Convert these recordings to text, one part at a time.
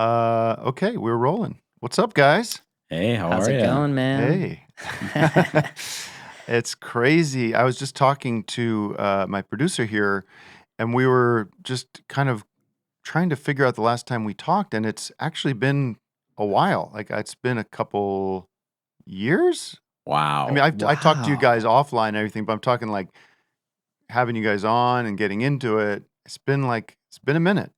Okay, we're rolling. What's up, guys? Hey, How's are it you? going, man? Hey. It's crazy. I was just talking to my producer here, and we were just kind of trying to figure out the last time we talked, and it's actually been a while. Like it's been a couple years. I mean, Wow. I talked to you guys Wow. offline and everything, but I'm talking like having you guys on and getting into it. It's been a minute.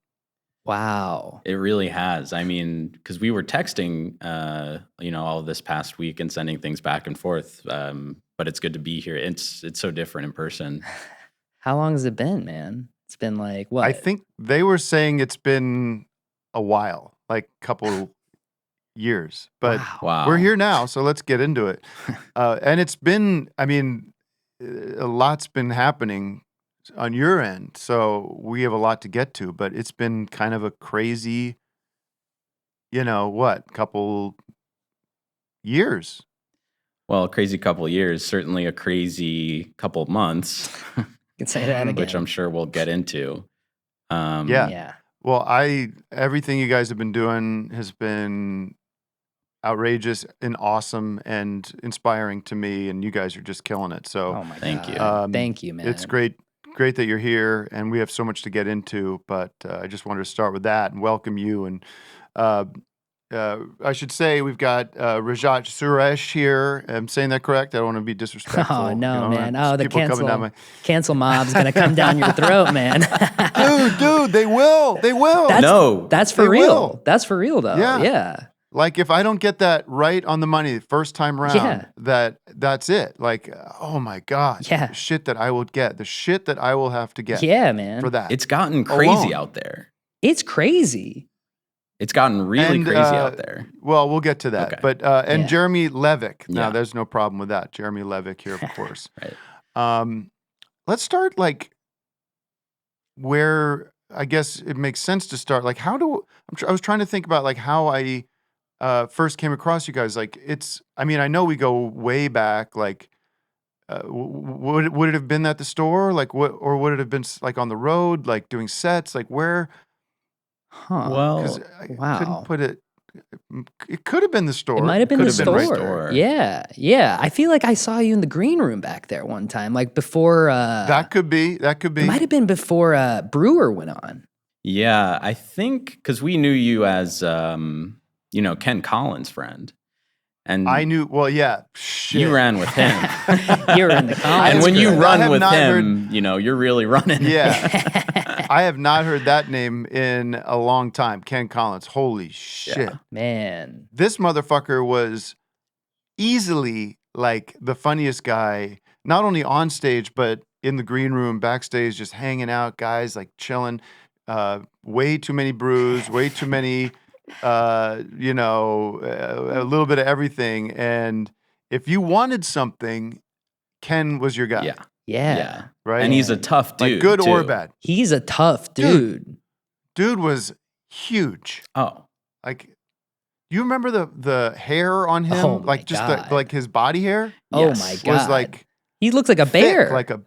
Wow. It really has. I mean, because we were texting, all this past week and sending things back and forth. But it's good to be here. It's so different in person. How long has it been, man? It's been like I what? think they were saying it's been a while, like a couple years, but Wow. Wow. we're here now, so let's get into it. And it's been, I mean, a lot's been happening on your end, so we have a lot to get to, but it's been kind of a crazy, couple years. Well, a crazy couple of years, certainly a crazy couple of months, You can say that again. which I'm sure we'll get into. Yeah. Yeah. Well, everything you guys have been doing has been outrageous and awesome and inspiring to me, and you guys are just killing it. So Oh my Thank you. God. Thank you, man. it's great that you're here, and we have so much to get into, but I just wanted to start with that and welcome you. And I should say we've got Rajat Suresh here. I'm saying that correct? I don't want to be disrespectful. Oh no, man. just Oh, the people coming down cancel mob's gonna come down your throat, man. Dude, they will. That's for They real. will. That's for real, though. Yeah. Yeah. Like if I don't get that right on the money the first time round, Yeah. that's it. Like, oh my God. Yeah. The shit that I will get, the shit that I will have to get Yeah, man. for that. It's gotten crazy Alone. out there. It's crazy. It's gotten really And, crazy out there. Well, we'll get to that. Okay. But and Yeah. Jeremy Levick. Now, Yeah. there's no problem with that. Jeremy Levick here, of course. Right. Let's start like where I guess it makes sense to start. Like, I was trying to think about like how I first came across you guys. Like, I mean, I know we go way back. Like, would it have been at the store? Like, or would it have been like on the road, like doing sets? Like, where? Huh. Because Well, I Wow. couldn't put it. It could have been the store. It might have been Could the have been store. right store. Yeah. Yeah. I feel like I saw you in the green room back there one time, like before. That could be. It might have been before Brewer went on. yeah, I think because we knew you as, Ken Collins' friend. And I knew. Well, yeah. Shit. you ran with him. You were in the And comments. when you good. I run have with not him, you're really running. Yeah. I have not heard that name in a long time. Ken Collins. Holy shit. Man. This motherfucker was easily like the funniest guy, not only on stage, but in the green room, backstage, just hanging out, guys like chilling. Way too many brews, way too many, a little bit of everything. And if you wanted something, Ken was your guy. Yeah. Yeah. Right? And he's a tough dude. like good or too. bad. He's a tough dude. Dude was huge. Oh, Like, you remember the hair on him? Oh my like just God. like his body hair Oh yes. my God. was like He looks like a thick, bear. like I'm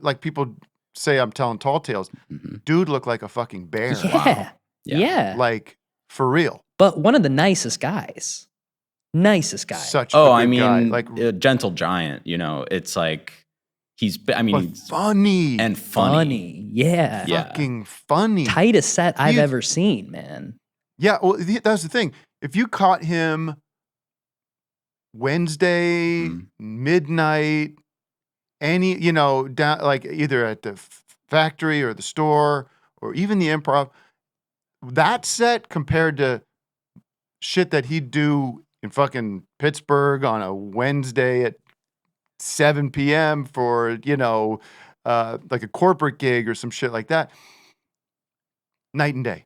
like people say I'm telling tall tales. Mhm. Dude looked like a fucking bear. Yeah. Wow. Yeah. Yeah. Like for real. But one of the nicest guys. Nicest guy. Such a Oh, good I mean, guy. Like a gentle giant, it's like but he's funny. and funny. Funny. Yeah. Yeah. Fucking funny. Tightest set I've He- ever seen, man. Yeah, well, that's the thing. If you caught him Wednesday, midnight, down like either at the factory or the store or even the improv, that set compared to shit that he'd do in fucking Pittsburgh on a Wednesday at 7 p.m. for, like a corporate gig or some shit like that. Night and day.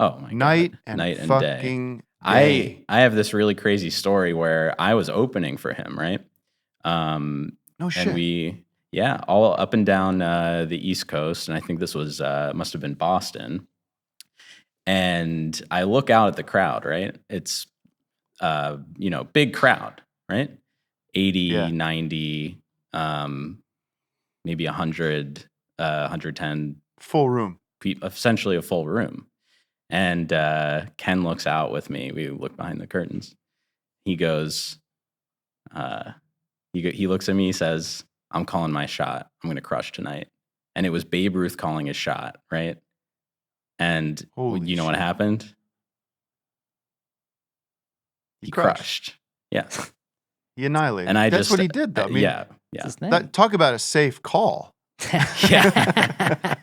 Oh my Night God. and Night and day. fucking day. I have this really crazy story where I was opening for him, right? No shit. And we, all up and down the East Coast, and I think this was must have been Boston. And I look out at the crowd, right? It's big crowd, right? 80, Yeah. 90, maybe 100, 110. Full room. essentially a full room. And Ken looks out with me. We look behind the curtains. He goes, he looks at me, he says, I'm calling my shot. I'm going to crush tonight. And it was Babe Ruth calling his shot, right? And Holy you know what shit. happened? He crushed. Yeah. He annihilated. And I That's just, what he did, though. I mean, yeah. It's his name. talk about a safe call. Yeah.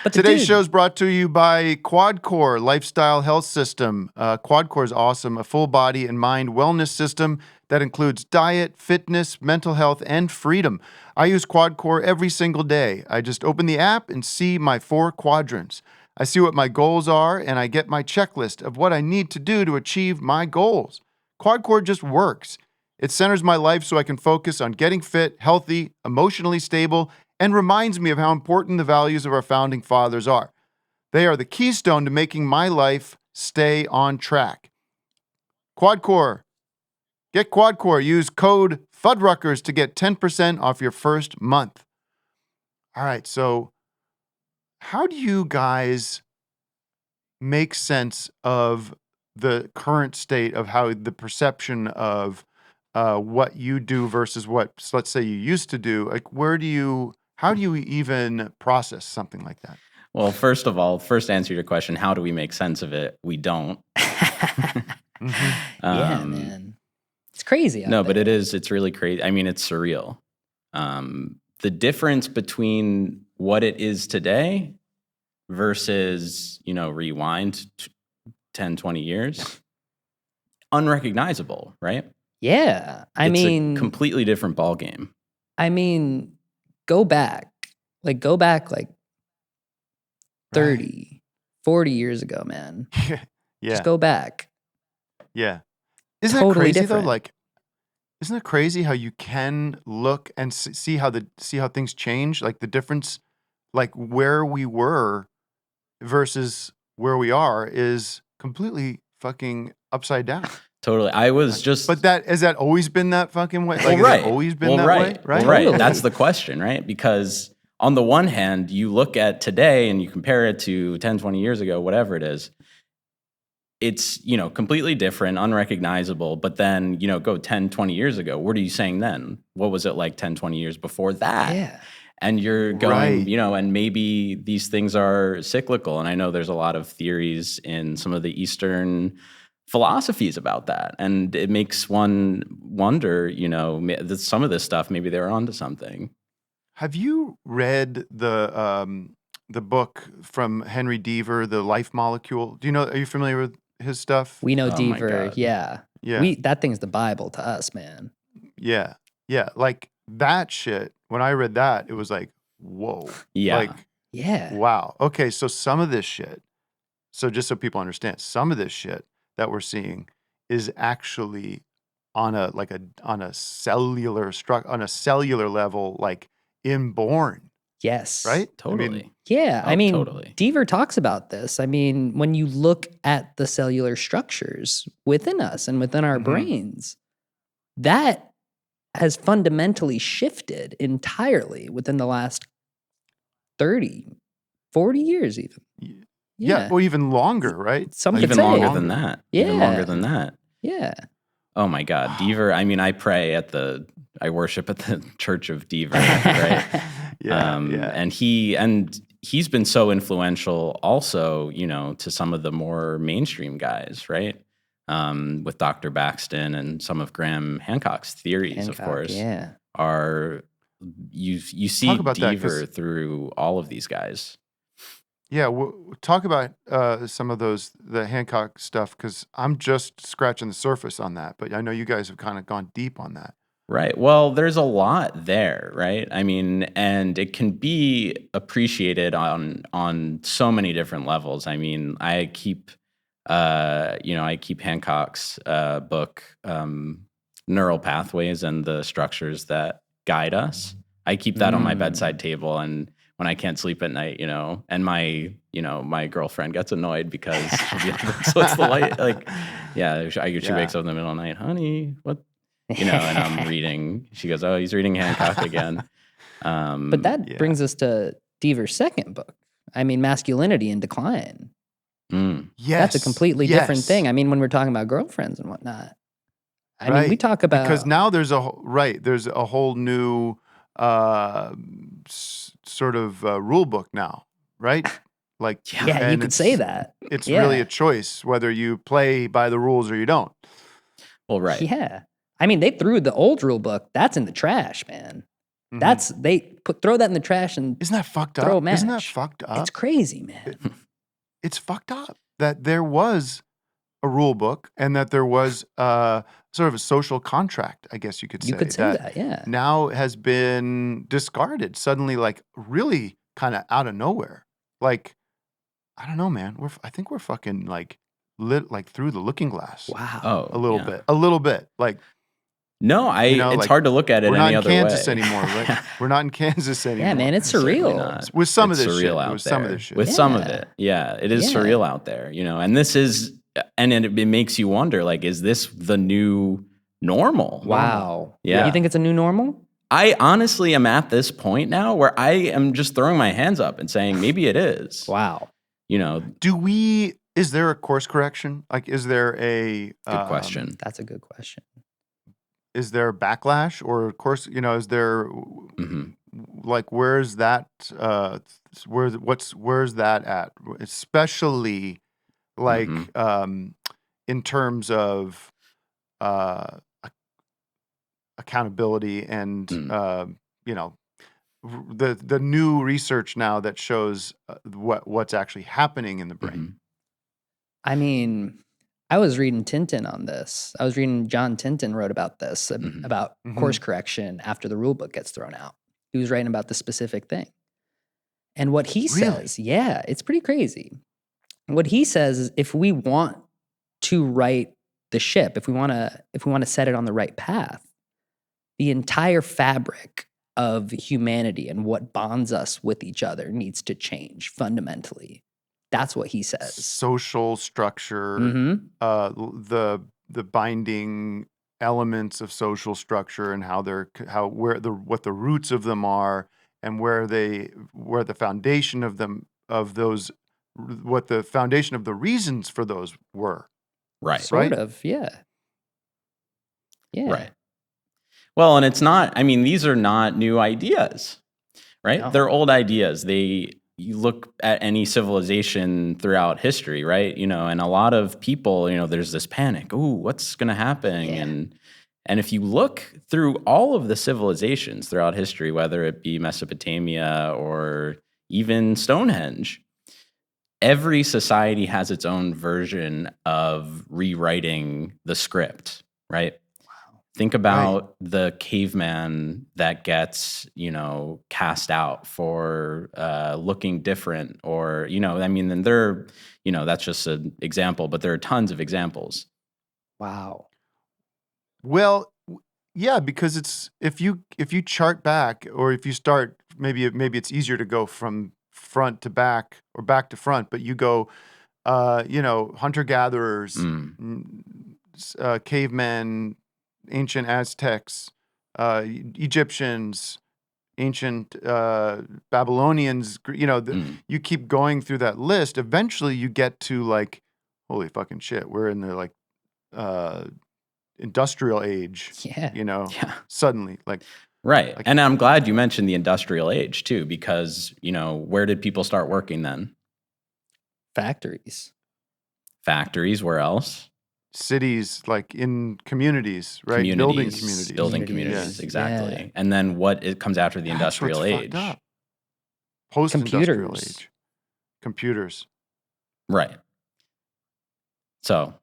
But the Today's dude- show is brought to you by QuadCore Lifestyle Health System. QuadCore is awesome, a full body and mind wellness system that includes diet, fitness, mental health, and freedom. I use QuadCore every single day. I just open the app and see my 4 quadrants. I see what my goals are, and I get my checklist of what I need to do to achieve my goals. QuadCore just works. It centers my life so I can focus on getting fit, healthy, emotionally stable, and reminds me of how important the values of our founding fathers are. They are the keystone to making my life stay on track. QuadCore. Get QuadCore. Use code FUDRUCKERS to get 10% off your first month. All right, so how do you guys make sense of the current state of how the perception of what you do versus what, let's say, you used to do? Like, how do you even process something like that? Well, first of all, answer your question, how do we make sense of it? We don't. Yeah, man. It's crazy. No, out but there. it's really crazy. I mean, it's surreal. The difference between what it is today versus, rewind 10, 20 years, unrecognizable, right? Yeah. I It's mean, a completely different ballgame. Go back like 30, 40 years ago, man. Yeah. Just go back. Yeah. Isn't Totally that crazy different. though? Like, isn't it crazy how you can look and see how things change? Like the difference, like where we were versus where we are is completely fucking upside down. Totally. I was just... But has that always been that fucking way? Like, well, right. has it always been well, that right. way? Right. Well, right. Totally. That's the question, right? Because on the one hand, you look at today and you compare it to 10, 20 years ago, whatever it is, it's, completely different, unrecognizable. But then, go 10, 20 years ago. What are you saying then? What was it like 10, 20 years before that? Yeah. And you're going, Right. and maybe these things are cyclical. And I know there's a lot of theories in some of the Eastern philosophies about that. And it makes one wonder, some of this stuff, maybe they're onto something. Have you read the book from Henry Deaver, The Life Molecule? Are you familiar with his stuff? We know Oh my Deaver. God. Yeah. Yeah. That thing's the Bible to us, man. Yeah. Yeah. Like that shit, when I read that, it was like, whoa. Yeah. Like, Yeah. wow. Okay. So some of this shit, so just so people understand, some of this shit that we're seeing is actually on a cellular on a cellular level, like inborn, Yes. right? Totally. I mean, Yeah. Oh, I mean, totally. Deaver talks about this. I mean, when you look at the cellular structures within us and within our Mhm. brains, that has fundamentally shifted entirely within the last 30, 40 years even. yeah. Or even longer, right? Some Like, could Even say. longer than that. Even longer Yeah. than that. Yeah. Oh my God. Deaver. I mean, I worship at the Church of Deaver, right? Yeah. And he's been so influential also, to some of the more mainstream guys, right? With Dr. Baxton and some of Graham Hancock's theories, of course, Yeah. are you see Talk about that, 'cause- Deaver through all of these guys. Yeah, talk about some of the Hancock stuff, because I'm just scratching the surface on that, but I know you guys have kind of gone deep on that. Right. Well, there's a lot there, right? I mean, and it can be appreciated on so many different levels. I mean, I keep Hancock's book, Neural Pathways and the Structures That Guide Us. I keep that on my bedside table, and when I can't sleep at night, and my girlfriend gets annoyed because she'll be like, so what's the light? Like, yeah, she wakes up in the middle of the night, honey, what? And I'm reading. She goes, oh, he's reading Hancock again. But that brings us to Deaver's second book, I mean, masculinity in decline. Mm. Yes. That's a completely different yes. thing. I mean, when we're talking about girlfriends and whatnot. I mean, we Right. talk about Because now there's there's a whole new sort of rule book now, right? Like, yeah, you and could say it's that. it's Yeah. really a choice whether you play by the rules or you don't. Well, right. Yeah. I mean, they threw the old rule book. That's in the trash, man. Mhm. That's throw that in the trash and Isn't that fucked throw a up? match. Isn't that fucked up? It's crazy, man. It's fucked up that there was a rule book and that there was sort of a social contract, I guess you could say. You could say that, yeah. Now has been discarded suddenly, like really kind of out of nowhere. Like, I don't know, man. I think we're fucking like lit like through the looking glass. Wow. Oh, A little yeah. bit. A little bit. Like, No, you know, it's like, hard to look at it we're any not in other Kansas way. anymore, right? We're not in Kansas anymore. Yeah, man, it's Certainly surreal. not. With some It's of this shit. surreal out With some of there. this shit. With some of Yeah. it, yeah, it is Yeah. surreal out there, you know. And this is, and it makes you wonder, like, is this the new normal? Wow. Yeah. You think it's a new normal? I honestly am at this point now where I am just throwing my hands up and saying maybe it is. Wow. You know, Is there a course correction? Like, is there a good question. That's a good question. Is there backlash or course? You know, is there Mhm. like where's that? Where's that at? Especially like Mhm. in terms of uh, accountability and you know the new research now that shows what's actually happening in the brain. Mhm. I mean, I was reading Tintin on this. I was reading John Tintin wrote about this, Mhm. about course correction after the rule book gets thrown out. He was writing about the specific thing. And what he Really? says, yeah, it's pretty crazy. What he says is if we want to right the ship, if we want to set it on the right path, the entire fabric of humanity and what bonds us with each other needs to change fundamentally. That's what he says. Social structure, Mhm. the binding elements of social structure and what the roots of them are and where the foundation of them of those what the foundation of the reasons for those were. Right. Sort Right? of, yeah. Yeah. Right. Well, and it's not, I mean, these are not new ideas, right? No. They're old ideas. You look at any civilization throughout history, right? You know, and a lot of people, you know, there's this panic. Ooh, what's going to happen? Yeah. And if you look through all of the civilizations throughout history, whether it be Mesopotamia or even Stonehenge, every society has its own version of rewriting the script, right? Think about the caveman that gets, you know, cast out for looking different, or, you know, I mean, then you know, that's just an example, but there are tons of examples. Wow. Well, yeah, because it's if you chart back or if you start maybe it's easier to go from front to back or back to front, but you go you know, hunter gatherers, cavemen, ancient Aztecs, Egyptians, ancient Babylonians, you know, you keep going through that list. Eventually you get to like, holy fucking shit, we're in the like industrial age, Yeah. you know, Yeah. suddenly like. Right. And I'm glad you mentioned the industrial age too, because, you know, where did people start working then? Factories. Factories, where else? Cities, like in communities, right? Building communities. Building Communities. communities, Yeah. exactly. Yeah. And then what it comes after the That's what's industrial age? fucked up. Post-industrial Computers. age. Computers. Right. So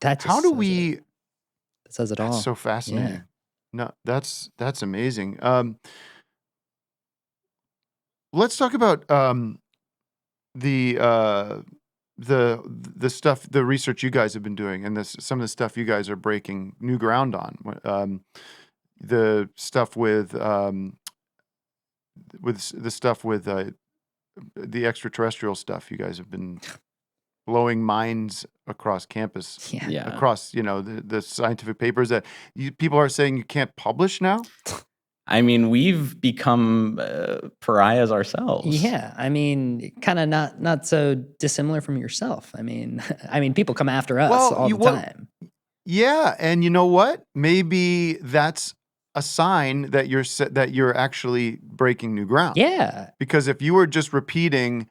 That just How do says we? It says it all. That's so fascinating. Yeah. No, that's amazing. Let's talk about the stuff, the research you guys have been doing, and some of the stuff you guys are breaking new ground on. The stuff with the stuff with the extraterrestrial stuff. You guys have been blowing minds across campus. Yeah. yeah. Across, you know, the scientific papers that people are saying you can't publish now. I mean, we've become pariahs ourselves. Yeah, I mean, kind of not so dissimilar from yourself. I mean, people come after us Well, all the time. yeah, and you know what? Maybe that's a sign that that you're actually breaking new ground. Yeah, Because if you were just repeating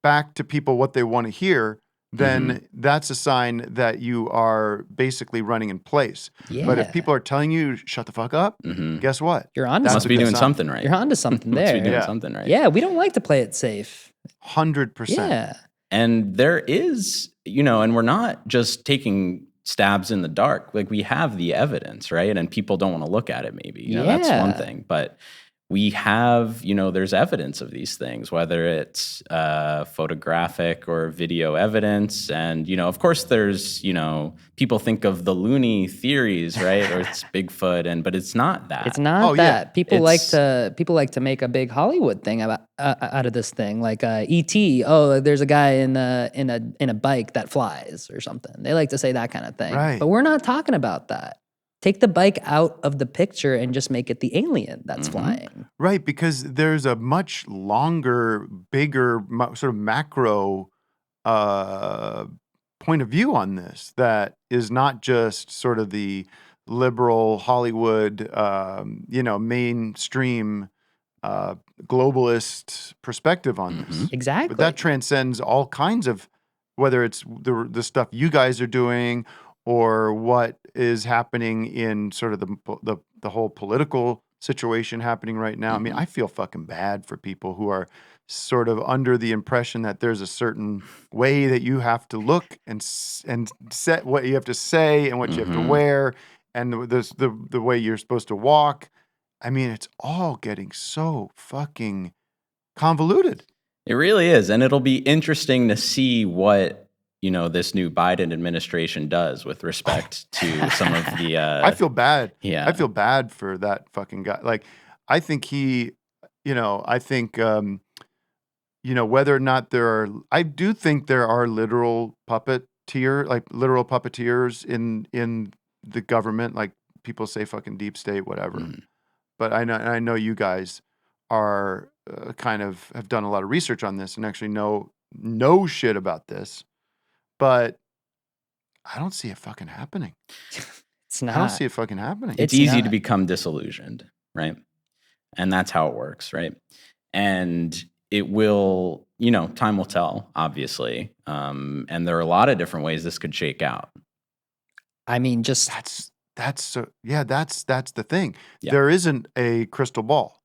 back to people what they want to hear, then that's a sign that you are basically running in place. But if Yeah. people are telling you shut the fuck up, guess what? You're onto That's Must a be good doing sign. something right. You're onto something Must be there. doing Yeah. something right. Yeah, we don't like to play it safe. 100%. Yeah. And there is, and we're not just taking stabs in the dark. Like, we have the evidence, right? And people don't want to look at it, maybe. That's one Yeah. thing. But we have, there's evidence of these things, whether it's photographic or video evidence. And, of course, there's, people think of the loony theories, right? Or it's Bigfoot, but it's not that. It's not Oh, yeah. that. People like to make a big Hollywood thing out of this thing, like E.T. Oh, there's a guy in a bike that flies or something. They like to say that kind of thing. Right. But we're not talking about that. Take the bike out of the picture and just make it the alien that's flying. Right, because there's a much longer, bigger, sort of macro point of view on this that is not just sort of the liberal Hollywood, mainstream globalist perspective on this. Exactly. But that transcends all kinds of, whether it's the stuff you guys are doing or what is happening in sort of the whole political situation happening right now. I mean, I feel fucking bad for people who are sort of under the impression that there's a certain way that you have to look and set what you have to say and what you have to wear and the way you're supposed to walk. I mean, it's all getting so fucking convoluted. It really is. And it'll be interesting to see what, this new Biden administration does with respect to some of the... I feel bad. Yeah. I feel bad for that fucking guy. Like, I think whether or not I do think there are literal puppeteers in the government. Like, people say fucking deep state, whatever. But I know you guys are kind of have done a lot of research on this and actually know shit about this. But I don't see it fucking happening. It's not. I don't see it fucking happening. It's It's easy not. to become disillusioned, right? And that's how it works, right? And it will, time will tell, obviously. And there are a lot of different ways this could shake out. I mean, just That's the thing. Yeah. There isn't a crystal ball.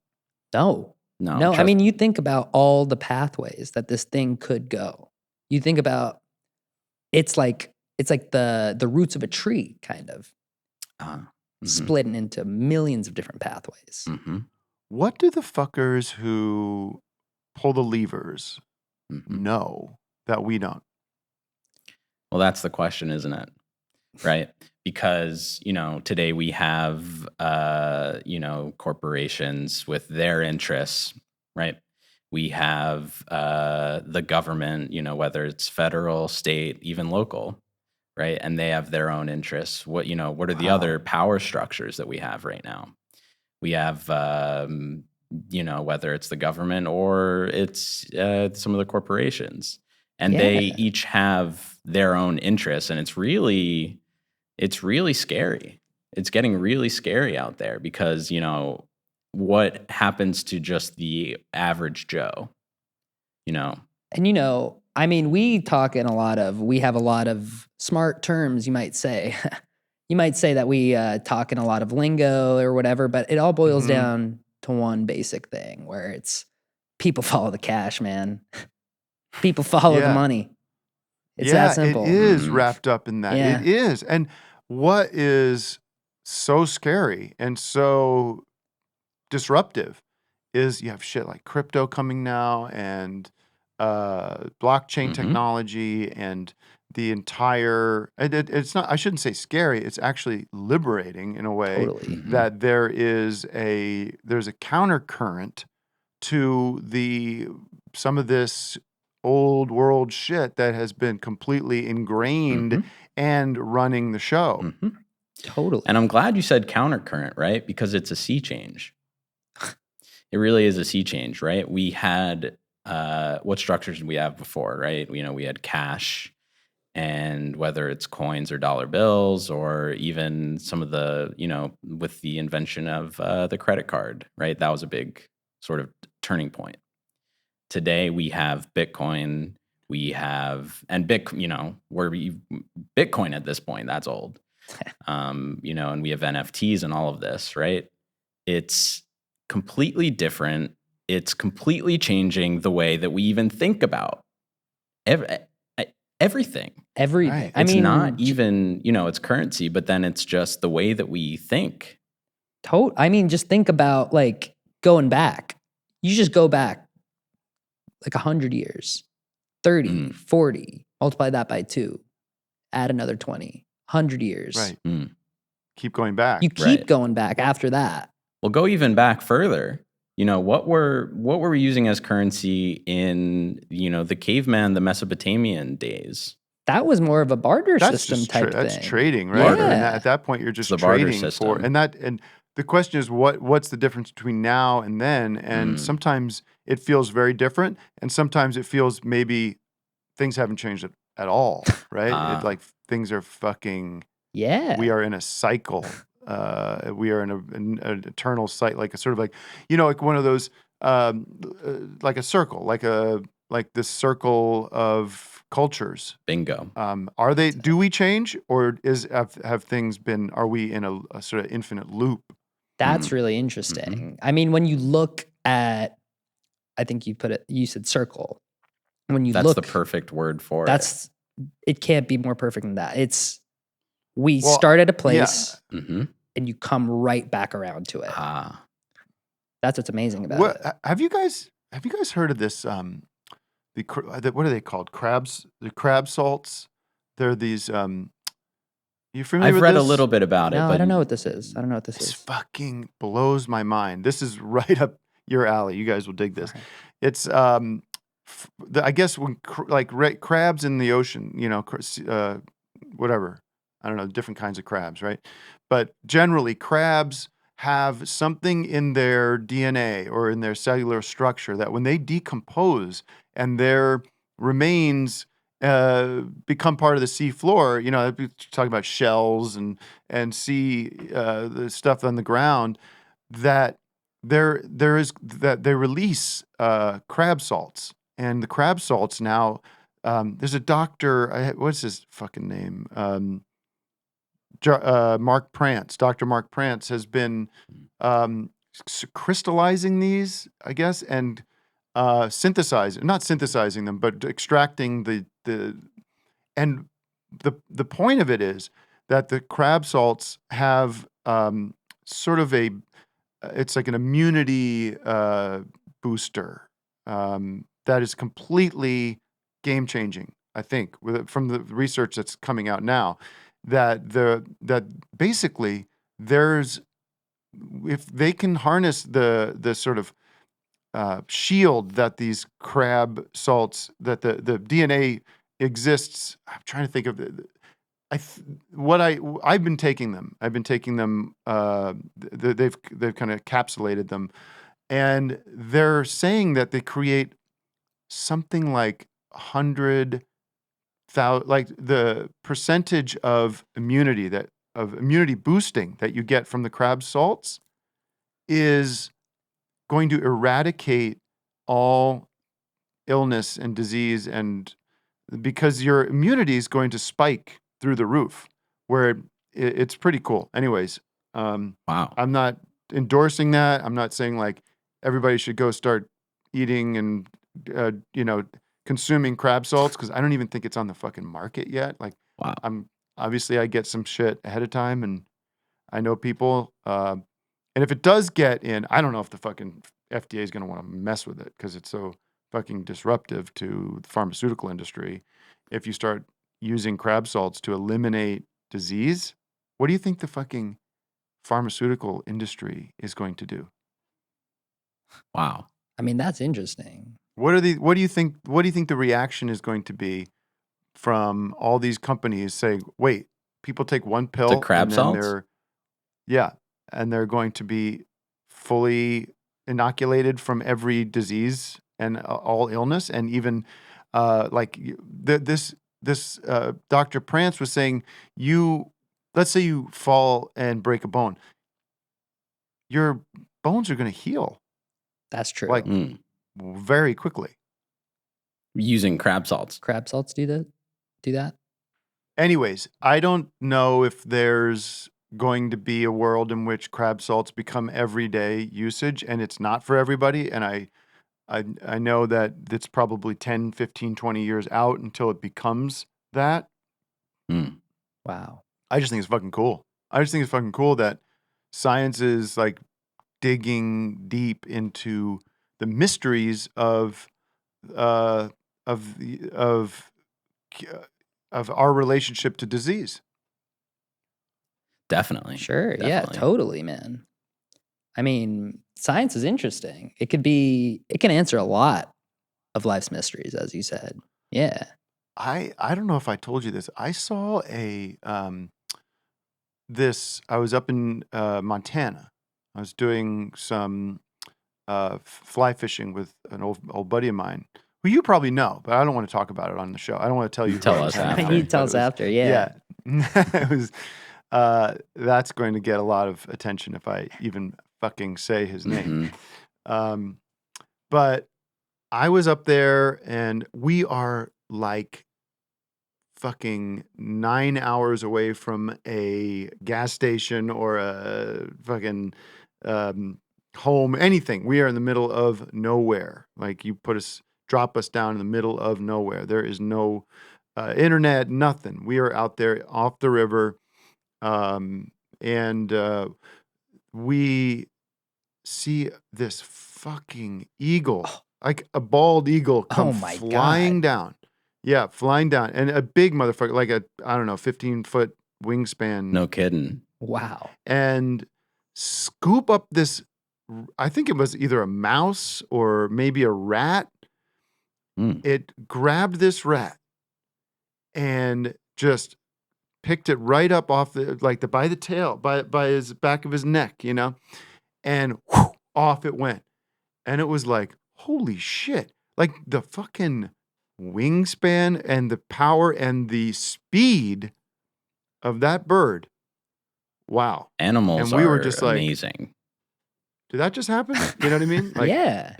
no. No, I mean, you think about all the pathways that this thing could go. You think about it's like the roots of a tree, kind of splitting into millions of different pathways. What do the fuckers who pull the levers know that we don't? Well, that's the question, isn't it? Right? Because, today we have, corporations with their interests, right? We have the government, whether it's federal, state, even local, right? And they have their own interests. What are the other power structures that we have right now? We have, whether it's the government or it's some of the corporations. And they each have their own interests. And it's really scary. It's getting really scary out there because, what happens to just the average Joe, And I mean, we have a lot of smart terms, you might say. You might say that we talk in a lot of lingo or whatever, but it all boils down to one basic thing where it's people follow the cash, man. People follow the money. It's that simple. It is wrapped up in that. Yeah. It is. And what is so scary and so disruptive is you have shit like crypto coming now and blockchain technology and the entire it's not, I shouldn't say scary, it's actually liberating in a way. Totally. That there's a counter current to some of this old world shit that has been completely ingrained and running the show. Totally. And I'm glad you said countercurrent, right? Because it's a sea change, It really is a sea change, right? We had what structures did we have before, right? We had cash, and whether it's coins or dollar bills, or even some of the, with the invention of the credit card, right? That was a big sort of turning point. Today we have Bitcoin, and Bitcoin at this point, that's old. And we have NFTs and all of this, right? It's completely different. It's completely changing the way that we even think about everything. Everything. Right. I It's mean, not even, it's currency, but then it's just the way that we think. just think about like going back. You just go back like 100 years, 30, 40, multiply that by 2, add another 20, 100 years. Right. Mm. Keep going back. You keep Right. going back after that. Well, go even back further. What were we using as currency in, the caveman, the Mesopotamian days? That was more of a barter That's system just type that's thing. trading, right? Barter. And Yeah. at that point, you're just the barter trading for, system. and the question is, what's the difference between now and then? And sometimes it feels very different, and sometimes it feels maybe things haven't changed at all, right? Like things are fucking. Yeah. We are in a cycle. We are in an eternal cycle, like a sort of like one of those, like a circle, like this circle of cultures. Bingo. Do we change, or have things been? Are we in a sort of infinite loop? That's really interesting. I mean, when you look at, I think you said circle. When you That's look, the perfect word for it. It can't be more perfect than that. We start at a place and you come right back around to it. That's what's amazing about it. Have you guys heard of this? What are they called? Crabs. The crab salts. They're these. You familiar I've with read this? a little bit about it, No, but I don't know what this is. I don't know what this This is. fucking blows my mind. This is right up your alley. You guys will dig this. Okay. It's I guess when crabs in the ocean, whatever. I don't know, different kinds of crabs, right? But generally, crabs have something in their DNA or in their cellular structure that when they decompose and their remains become part of the sea floor, talking about shells and sea the stuff on the ground, that there is that they release crab salts, and the crab salts now. There's a doctor. What's his fucking name? Mark Prance. Dr. Mark Prance has been crystallizing these, I guess, and not synthesizing them, but extracting and the point of it is that the crab salts have sort of it's like an immunity booster that is completely game changing. I think from the research that's coming out now, that basically if they can harness the sort of shield that these crab salts, that the DNA exists. I'm trying to think of I've been taking them. They've kind of encapsulated them, and they're saying that they create something like 100,000, like the percentage of immunity boosting that you get from the crab salts is going to eradicate all illness and disease, and because your immunity is going to spike through the roof, where it's pretty cool. Anyways, wow. I'm not endorsing that. I'm not saying like everybody should go start eating and consuming crab salts, because I don't even think it's on the fucking market yet. Like, Wow. I get some shit ahead of time, and I know people. And if it does get in, I don't know if the fucking FDA is going to want to mess with it, because it's so fucking disruptive to the pharmaceutical industry. If you start using crab salts to eliminate disease, what do you think the fucking pharmaceutical industry is going to do? Wow. I mean, that's interesting. What do you think the reaction is going to be from all these companies saying, wait, people take one pill crab and then salts? and they're going to be fully inoculated from every disease and all illness, and even this Dr. Prance was saying, let's say you fall and break a bone, your bones are going to heal That's true. like very quickly. Using crab salts. Crab salts do that. Anyways, I don't know if there's going to be a world in which crab salts become everyday usage, and it's not for everybody. And I know that it's probably 10, 15, 20 years out until it becomes that. Wow. I just think it's fucking cool. I just think it's fucking cool that science is like digging deep into the mysteries of our relationship to disease. Definitely. Sure. Definitely. Yeah, totally, man. I mean, science is interesting. It can answer a lot of life's mysteries, as you said. Yeah. I don't know if I told you this. I saw I was up in Montana. I was doing some fly fishing with an old buddy of mine who you probably know, but I don't want to talk about it on the show. I don't want to tell you. Tell who I us was hanging after. out with, You tell but us it was- after. Yeah. it was. That's going to get a lot of attention if I even fucking say his name. But I was up there, and we are like fucking 9 hours away from a gas station or a fucking home, anything. We are in the middle of nowhere. Like you drop us down in the middle of nowhere. There is no internet, nothing. We are out there off the river. And we see this fucking eagle, like a bald eagle, come my flying God. down. Yeah, flying down, and a big motherfucker, like a 15-foot wingspan. No kidding. Wow. And scoop up this. I think it was either a mouse or maybe a rat. It grabbed this rat and just picked it right up off by the tail, by his back of his neck, and off it went. And it was like, holy shit. Like the fucking wingspan and the power and the speed of that bird. Wow. Animals And we were are just like, amazing. Did that just happen? You know what I mean? Like, yeah.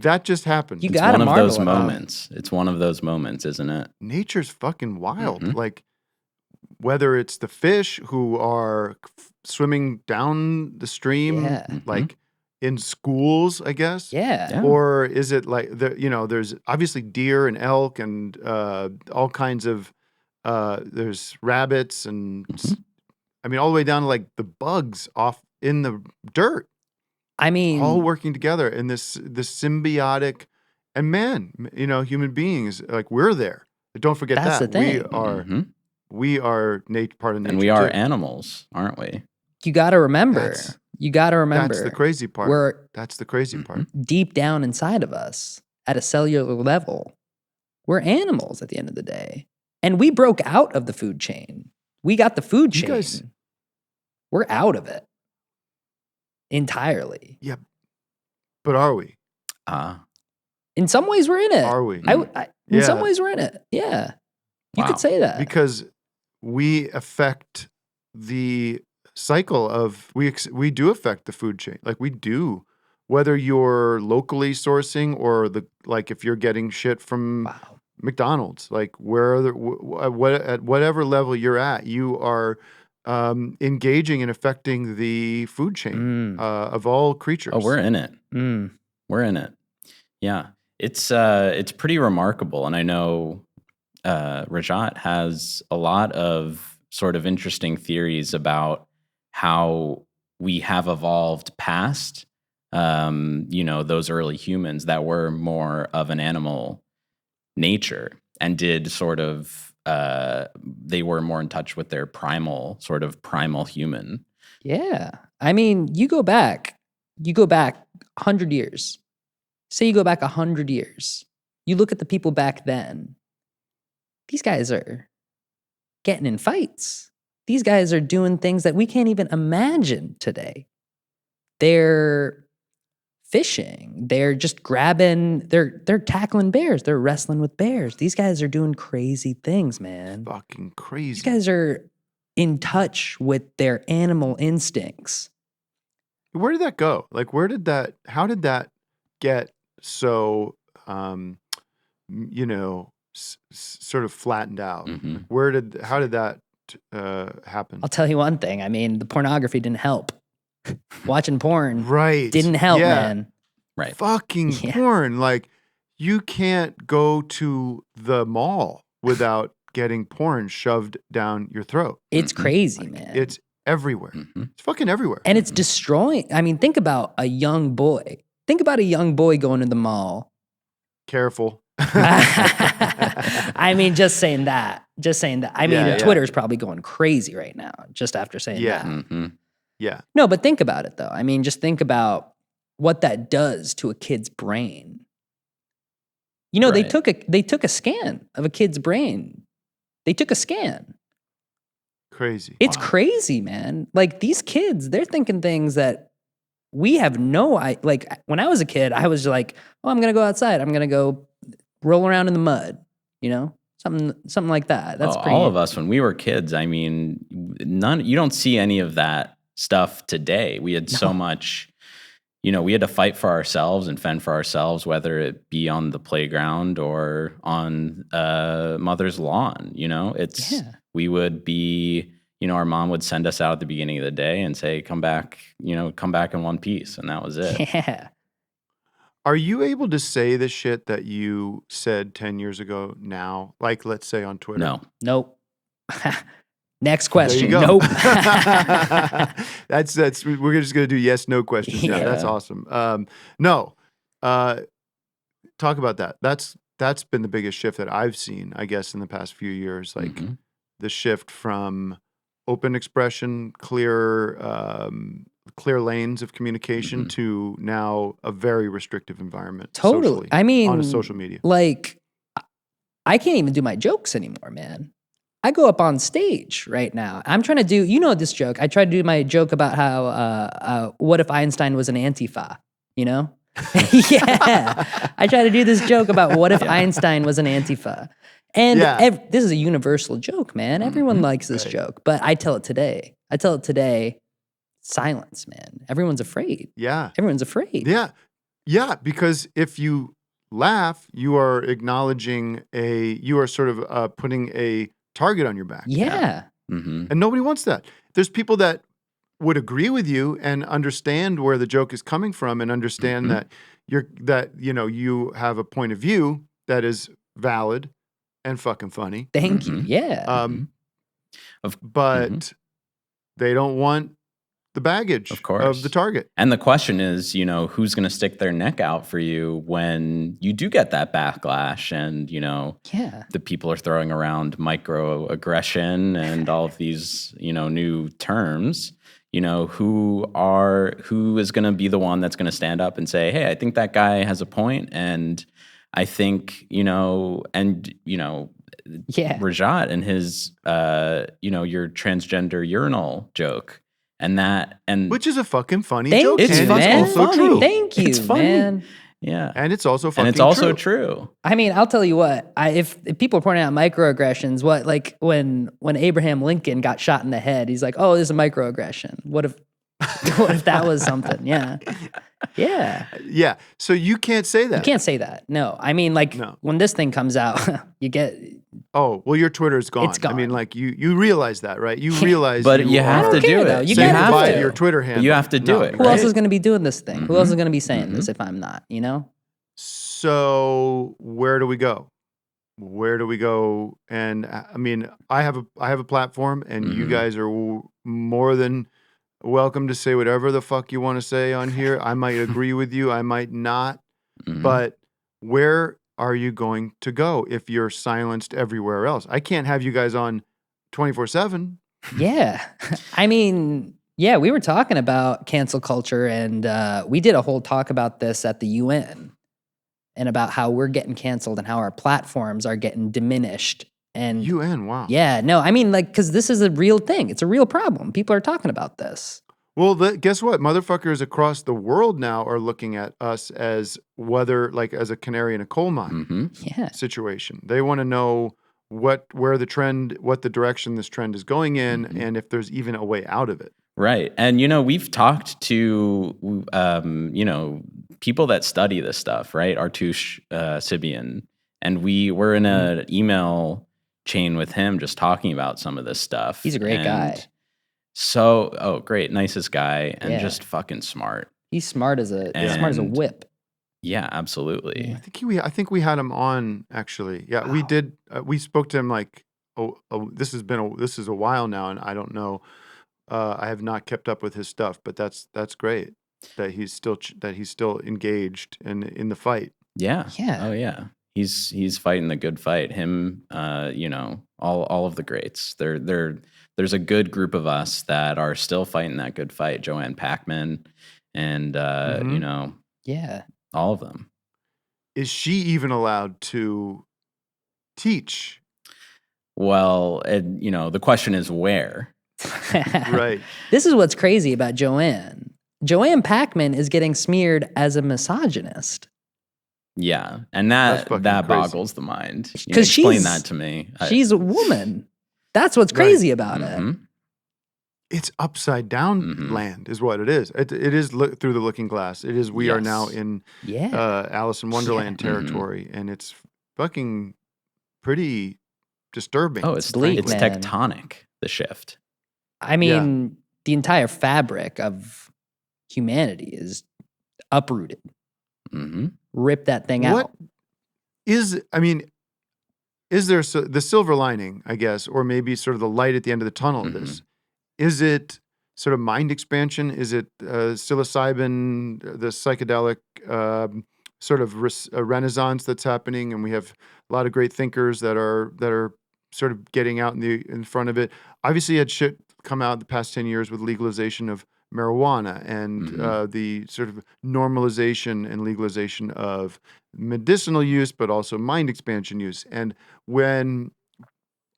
That just happened. You It's gotta one of marvel those at that. moments. It's one of those moments, isn't it? Nature's fucking wild. Mhm. Like, whether it's the fish who are swimming down the stream, Yeah. like in schools, I guess. Yeah. Or is it like there's obviously deer and elk and all kinds of there's rabbits and I mean all the way down to like the bugs off in the dirt, I mean, all working together in this symbiotic, and man, human beings, like we're there. But don't forget That's that the thing. we are part of nature, And we are too. animals, aren't we? you gotta remember. That's- You gotta remember. That's the crazy part. That's the crazy part. Deep down inside of us, at a cellular level, we're animals at the end of the day. And we broke out of the food chain. We got the food You chain. guys- We're out of it entirely. Yeah, but are we? In some ways, we're in it. Are we? In some Yeah. ways, we're in it. Yeah. You Wow. could say that. Because we affect the cycle of we do affect the food chain. Like we do, whether you're locally sourcing or if you're getting shit from Wow. McDonald's, like at whatever level you're at, you are engaging and affecting the food chain of all creatures. Oh, we're in it. We're in it. Yeah. It's pretty remarkable. And I know Rajat has a lot of sort of interesting theories about how we have evolved past, those early humans that were more of an animal nature and did sort of, they were more in touch with their primal human. Yeah. I mean, you go back 100 years. Say you go back 100 years. You look at the people back then. These guys are getting in fights. These guys are doing things that we can't even imagine today. They're fishing. They're just grabbing, they're tackling bears. They're wrestling with bears. These guys are doing crazy things, man. Fucking crazy. These guys are in touch with their animal instincts. Where did that go? Like, how did that get so, sort of flattened out? Mhm. How did that happen? I'll tell you one thing. I mean, the pornography didn't help. Watching porn Right. didn't help, Yeah. man. Right. Fucking Yeah. porn. Like, you can't go to the mall without getting porn shoved down your throat. It's Mhm. crazy, Like, man. it's everywhere. Mhm. It's fucking everywhere. And it's destroying. I mean, think about a young boy. Think about a young boy going to the mall. Careful. I mean, just saying that. I mean, Yeah. Twitter's probably going crazy right now just after saying Yeah. that. Mhm. Yeah. No, but think about it though. I mean, just think about what that does to a kid's brain. You know, Right. they took a scan of a kid's brain. They took a scan. Crazy. It's Wow. crazy, man. Like these kids, they're thinking things that we have like when I was a kid, I was like, oh, I'm gonna go outside. I'm gonna go roll around in the mud, you know? Something like that. That's pretty all of us when we were kids. I mean, you don't see any of that stuff today. We had so much, we had to fight for ourselves and fend for ourselves, whether it be on the playground or on mother's lawn. Yeah. We would be, our mom would send us out at the beginning of the day and say, come back in one piece. And that was it. Yeah. Are you able to say the shit that you said 10 years ago now? Like, let's say on Twitter? No. Nope. Next There you question. go. Nope. That's we're just gonna do yes, no questions now. Yeah. That's awesome. No. Talk about that. That's been the biggest shift that I've seen, I guess, in the past few years. Like Mhm. the shift from open expression, clear lanes of communication Mhm. to now a very restrictive environment. Totally. Socially, I mean, on social media. like, I can't even do my jokes anymore, man. I go up on stage right now. I'm trying to do, this joke. I tried to do my joke about how, what if Einstein was an Antifa, Yeah. I try to do this joke about what if Yeah. Einstein was an Antifa. And Yeah. this is a universal joke, man. Everyone Mhm. likes this Right. joke, but I tell it today. Silence, man. Everyone's afraid. Yeah. Everyone's afraid. Yeah. Yeah. Because if you laugh, you are acknowledging you are sort of putting a target on your back. Yeah. Mhm. And nobody wants that. There's people that would agree with you and understand where the joke is coming from and understand Mhm. that you have a point of view that is valid and fucking funny. Thank you. Mhm. Yeah. Mhm. But they don't want the baggage Of course. the target. And the question is, who's going to stick their neck out for you when you do get that backlash and, Yeah. the people are throwing around microaggression and all of these, new terms, who is going to be the one that's going to stand up and say, hey, I think that guy has a point. And I think, Yeah. Rajat and his, your transgender urinal joke. Which is a fucking funny Thank joke. you, It's and man. it's also funny. true. Thank you, It's funny. man. Yeah. And it's also fucking And it's also true. true. I mean, I'll tell you what. If people are pointing out microaggressions, like when Abraham Lincoln got shot in the head, he's like, "Oh, this is a microaggression." What if that was something? Yeah, yeah. Yeah. So you can't say that. You can't say that. No, I mean, like No. when this thing comes out, you get. Oh, well, your Twitter's gone. It's I mean, gone. you realize that, right? You realize But you have are to I don't care, do though. it. You saying gotta have do goodbye it. to your Twitter handle. you have to do it, Who else right? is going to be doing this thing? Who else is going to be saying Mhm. this if I'm not? So where do we go? Where do we go? And I mean, I have a platform, and you Mhm. guys are more than welcome to say whatever the fuck you want to say on here. I might agree with you, I might not, Mhm. but where are you going to go if you're silenced everywhere else? I can't have you guys on 24/7. Yeah. I mean, yeah, we were talking about cancel culture and we did a whole talk about this at the UN and about how we're getting canceled and how our platforms are getting diminished. And UN, wow. yeah, no, I mean, like, because this is a real thing. It's a real problem. People are talking about this. Well, guess what? Motherfuckers across the world now are looking at us as as a canary in a coal mine Hmm. Yeah. situation. They want to know what the direction this trend is going in, Mhm. and if there's even a way out of it. Right. And, we've talked to, people that study this stuff, right? Artush Sibian. And we were in an email chain with him just talking about some of this stuff. He's a great guy. Great. Nicest guy and Yeah. just fucking smart. He's smart as a And- whip. Yeah, absolutely. Yeah. I think we had him on actually. Yeah, we Wow. did. We spoke to him like, this is a while now, and I don't know. I have not kept up with his stuff, but that's great that he's still engaged in the fight. Yeah. Yeah. Oh yeah. He's fighting the good fight. Him, all of the greats. There's a good group of us that are still fighting that good fight. Joanne Packman, and Mhm. Yeah. all of them. Is she even allowed to teach? Well, the question is where. Right. This is what's crazy about Joanne. Joanne Packman is getting smeared as a misogynist. Yeah, and That's that fucking that crazy. boggles the mind. 'Cause Explain she's- that to me. She's a woman. That's what's Right. crazy about it. Mhm. It's upside down Mhm. land, is what it is. It is through the looking glass. It is. We are now Yes. in Yeah. Alice in Wonderland Yeah. Mhm. territory, and it's fucking pretty disturbing. Oh, it's bleak, it's man. tectonic, the shift. I mean, the entire fabric of humanity is uprooted. Hmm. Rip that thing What out. is there the silver lining, I guess, or maybe sort of the light at the end of the tunnel of this? Is it sort of mind expansion? Is it psilocybin, the psychedelic sort of a renaissance that's happening, and we have a lot of great thinkers that are sort of getting out in front of it? Obviously, had shit come out the past 10 years with legalization of marijuana and Mhm. the sort of normalization and legalization of medicinal use, but also mind expansion use. And when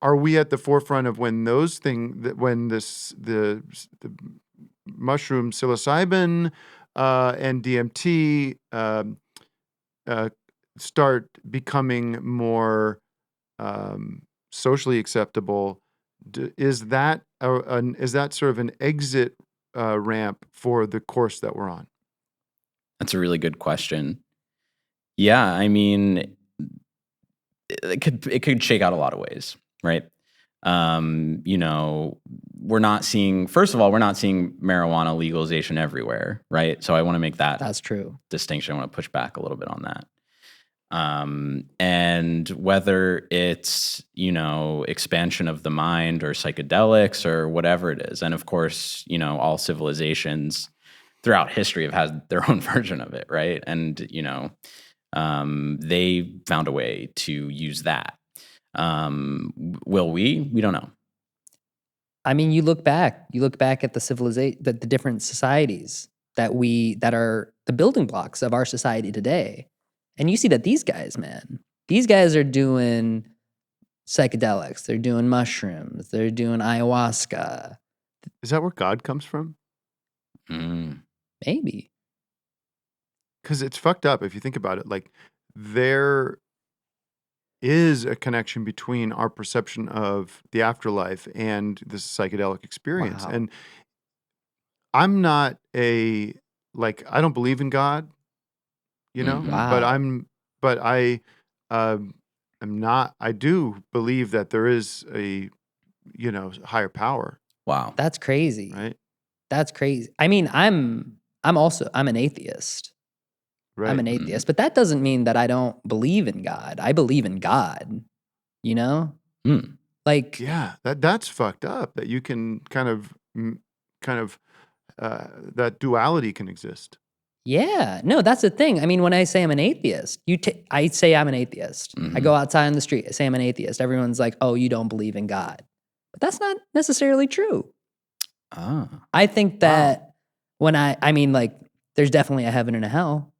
are we at the forefront of when those things when the mushroom psilocybin and DMT start becoming more socially acceptable? Is that sort of an exit ramp for the course that we're on? That's a really good question. Yeah, I mean, it could shake out a lot of ways, right? We're not seeing. First of all, we're not seeing marijuana legalization everywhere, right? So I want to make that That's true. distinction. I want to push back a little bit on that. And whether it's, expansion of the mind or psychedelics or whatever it is. And of course, all civilizations throughout history have had their own version of it, right? And, they found a way to use that. Will we? We don't know. I mean, you look back at the civilization, the different societies that are the building blocks of our society today. And you see that these guys are doing psychedelics. They're doing mushrooms. They're doing ayahuasca. Is that where God comes from? Mm. Maybe. Because it's fucked up if you think about it. Like, there is a connection between our perception of the afterlife and this psychedelic experience. Wow. And I'm not I don't believe in God, Mhm. Wow. but I am not, I do believe that there is a, higher power, Wow. That's crazy. right? That's crazy. I mean, I'm an atheist. Right. I'm an atheist, but that doesn't mean that I don't believe in God. I believe in God, you know? Mm. Like, Yeah, that's fucked up that you can kind of that duality can exist. yeah, no, that's the thing. I mean, when I say I'm an atheist, I say I'm an atheist. I Mhm. go outside on the street, I say I'm an atheist. Everyone's like, "Oh, you don't believe in God." But that's not necessarily true. Ah. I think that I mean, like, there's definitely a heaven and a hell.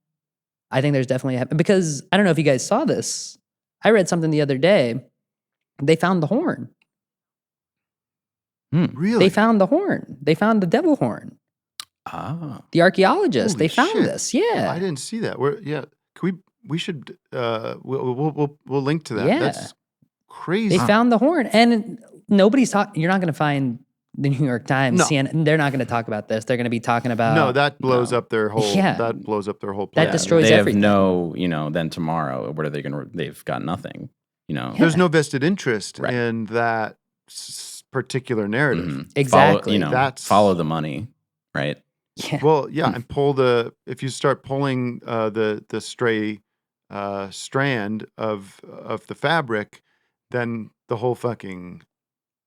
I think there's definitely a heaven because I don't know if you guys saw this. I read something the other day. They found the horn. Mm. Really? They found the horn. They found the devil horn. Ah. The archaeologists, Holy they found shit. this. Yeah. I didn't see that. We should we'll link to that. Yeah. That's crazy. They found the horn, and nobody's talking. You're not going to find the New York Times, No. CNN. They're not going to talk about this. They're going to be talking about No, that blows no. up their whole. Yeah. That blows up their whole That plan. destroys they everything. have no, then tomorrow, what are they going to, they've got nothing, There's no vested interest Right. in that particular narrative. Mhm. Exactly. Follow the money, right? Yeah. Well, yeah, and if you start pulling the stray strand of the fabric, then the whole fucking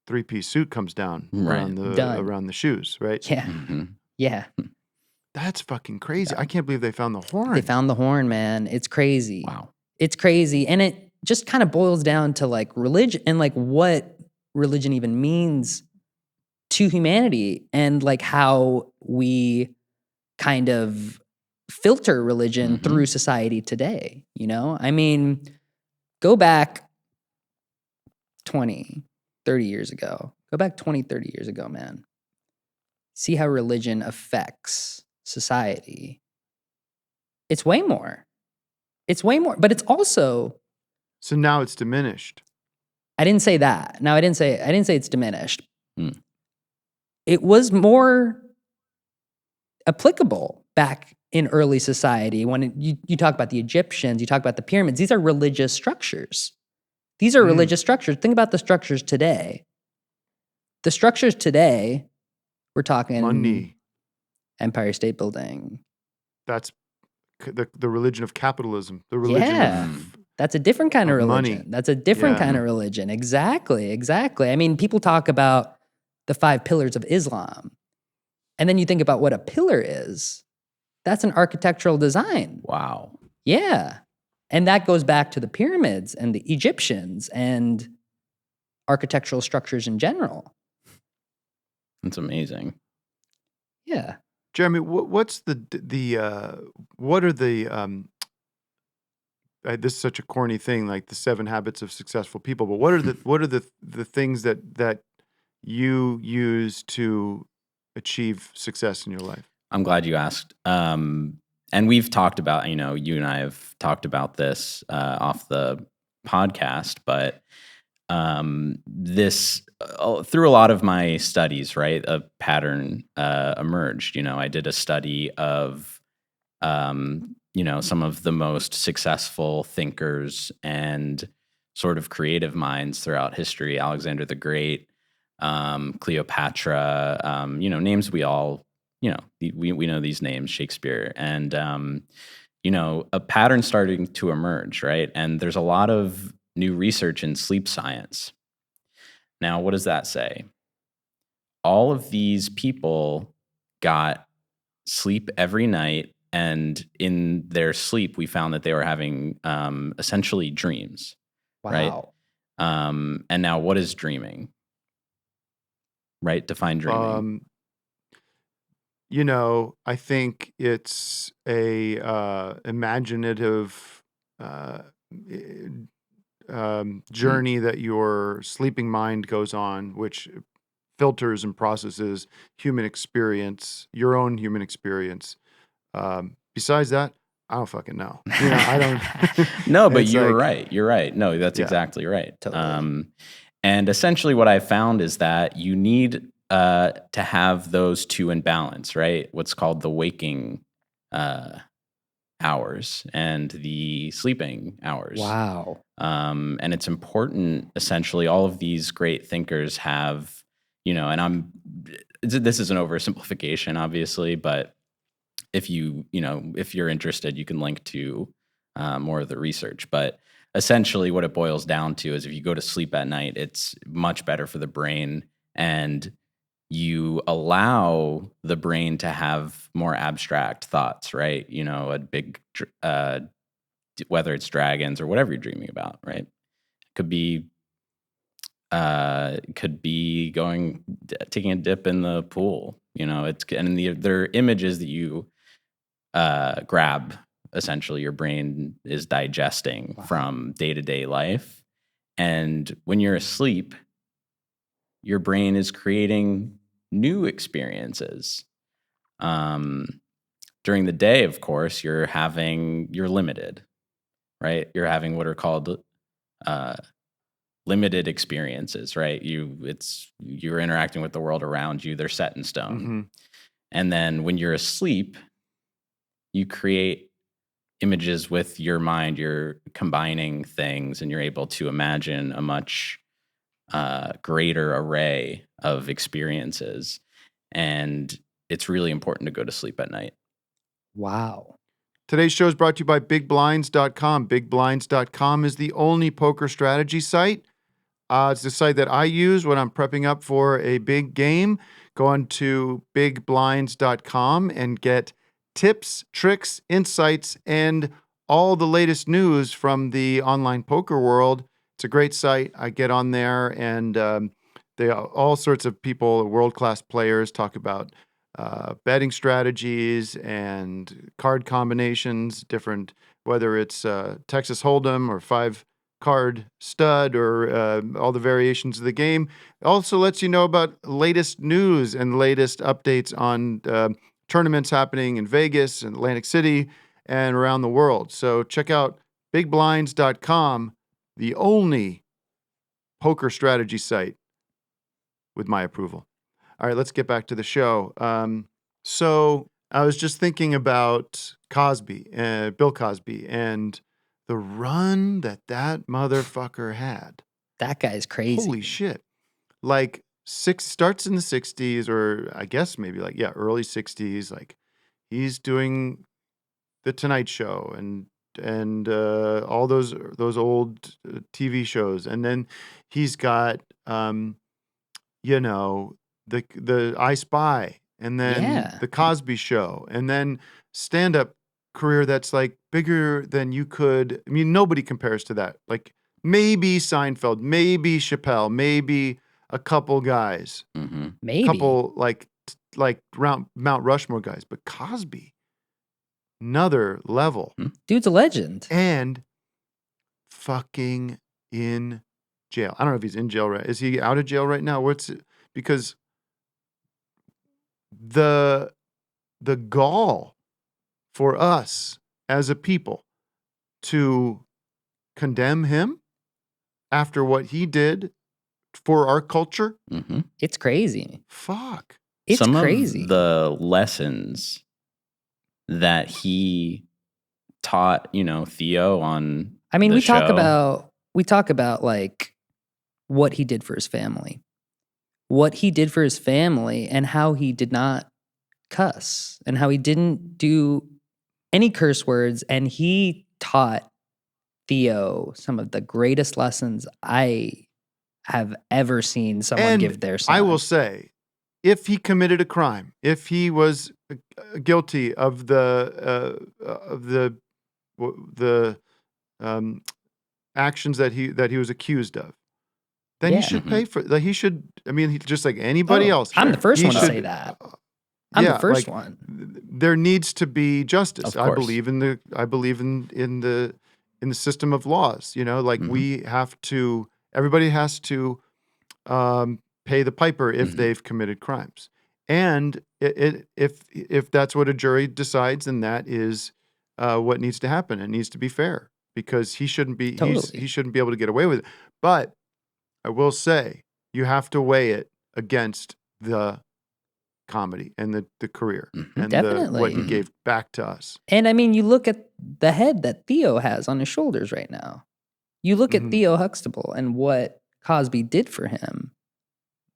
3-piece suit comes down Right. Done. around the shoes, right? Yeah. Mhm. Yeah. That's fucking crazy. I can't believe they found the horn. They found the horn, man. It's crazy. Wow. It's crazy. And it just kind of boils down to like religion and like what religion even means to humanity and like how we kind of filter religion Mhm. through society today. I mean, go back 20, 30 years ago. Go back 20, 30 years ago, man. See how religion affects society. It's way more. But it's also, So now it's diminished. I didn't say that. No, I didn't say it's diminished. Hmm. It was more applicable back in early society when you talk about the Egyptians, you talk about the pyramids. These are religious structures. These are religious structures. Think about the structures today. The structures today, we're talking Money. Empire State Building. That's the religion of capitalism. The religion Yeah. of That's a different kind of Of religion. money. That's a different Yeah. kind of religion. Exactly. I mean, people talk about the 5 pillars of Islam. And then you think about what a pillar is. That's an architectural design. Wow. Yeah. And that goes back to the pyramids and the Egyptians and architectural structures in general. That's amazing. Yeah. Jeremy, what are the this is such a corny thing, like the 7 habits of successful people, but what are the things that you use to achieve success in your life? I'm glad you asked. And we've talked about, you and I have talked about this off the podcast, but this through a lot of my studies, right, a pattern emerged. I did a study of, some of the most successful thinkers and sort of creative minds throughout history, Alexander the Great, Cleopatra, names we all, we know these names, Shakespeare, and, a pattern starting to emerge, right? And there's a lot of new research in sleep science. Now, what does that say? All of these people got sleep every night, and in their sleep, we found that they were having essentially dreams, right? Wow. And now, what is dreaming? Right? Define dreaming. I think it's a imaginative journey that your sleeping mind goes on, which filters and processes human experience, your own human experience. Besides that, I don't fucking know. I don't. No, but It's you're like- right. You're right. No, that's Yeah. exactly right. Totally. And essentially, what I found is that you need to have those two in balance, right? What's called the waking hours and the sleeping hours. Wow. And it's important, essentially, all of these great thinkers have, and this is an oversimplification, obviously, but if you're interested, you can link to more of the research. But essentially what it boils down to is if you go to sleep at night, it's much better for the brain, and you allow the brain to have more abstract thoughts, right? A big, whether it's dragons or whatever you're dreaming about, right? Could be taking a dip in the pool. They're images that you grab. Essentially, your brain is digesting from day-to-day life, and when you're asleep, your brain is creating new experiences. During the day, of course, you're limited, right? You're having what are called limited experiences, right? You're interacting with the world around you. They're set in stone. Mm-hmm. And then when you're asleep, you create images with your mind. You're combining things, and you're able to imagine a much greater array of experiences. And it's really important to go to sleep at night. Wow. Today's show is brought to you by BigBlinds.com. BigBlinds.com is the only poker strategy site. It's the site that I use when I'm prepping up for a big game. Go on to BigBlinds.com and get tips, tricks, insights, and all the latest news from the online poker world. It's a great site. I get on there, and all sorts of people, world-class players, talk about betting strategies and card combinations, different, whether it's Texas Hold'em or 5-card stud or all the variations of the game. It also lets you know about latest news and latest updates on tournaments happening in Vegas and Atlantic City and around the world. So check out BigBlinds.com, the only poker strategy site with my approval. All right, let's get back to the show. So I was just thinking about Cosby, Bill Cosby, and the run that motherfucker had. That guy's crazy. Holy shit. Like, starts in the 60s, or I guess maybe early 60s. Like, he's doing The Tonight Show and all those old TV shows. And then he's got, the I Spy, and then the Cosby Show, and then stand-up career that's like bigger than you could. I mean, nobody compares to that. Like maybe Seinfeld, maybe Chappelle, maybe a couple guys, maybe a couple like Mount Rushmore guys, but Cosby, another level. Dude's a legend. And fucking in jail. I don't know if he's in jail right. Is he out of jail right now? Because the gall for us as a people to condemn him after what he did for our culture. It's crazy. Fuck. It's Some crazy. Of the lessons that he taught, Theo on. I mean, the we show. talk about like what he did for his family. What he did for his family and how he did not cuss and how he didn't do any curse words. And he taught Theo some of the greatest lessons I have ever seen someone give their son. I will say, if he committed a crime, if he was guilty of the actions that he was accused of, then he should pay for. Like he should. I mean, just like anybody else. I'm the first one to say that. I'm the first one. There needs to be justice. Of course. I believe in the system of laws. Like we have to. Everybody has to pay the piper if they've committed crimes. And if that's what a jury decides, then that is what needs to happen. It needs to be fair because he shouldn't be. He shouldn't be able to get away with it. But I will say you have to weigh it against the comedy and the career and Definitely. what he gave back to us. And I mean, you look at the head that Theo has on his shoulders right now. You look at Theo Huxtable and what Cosby did for him.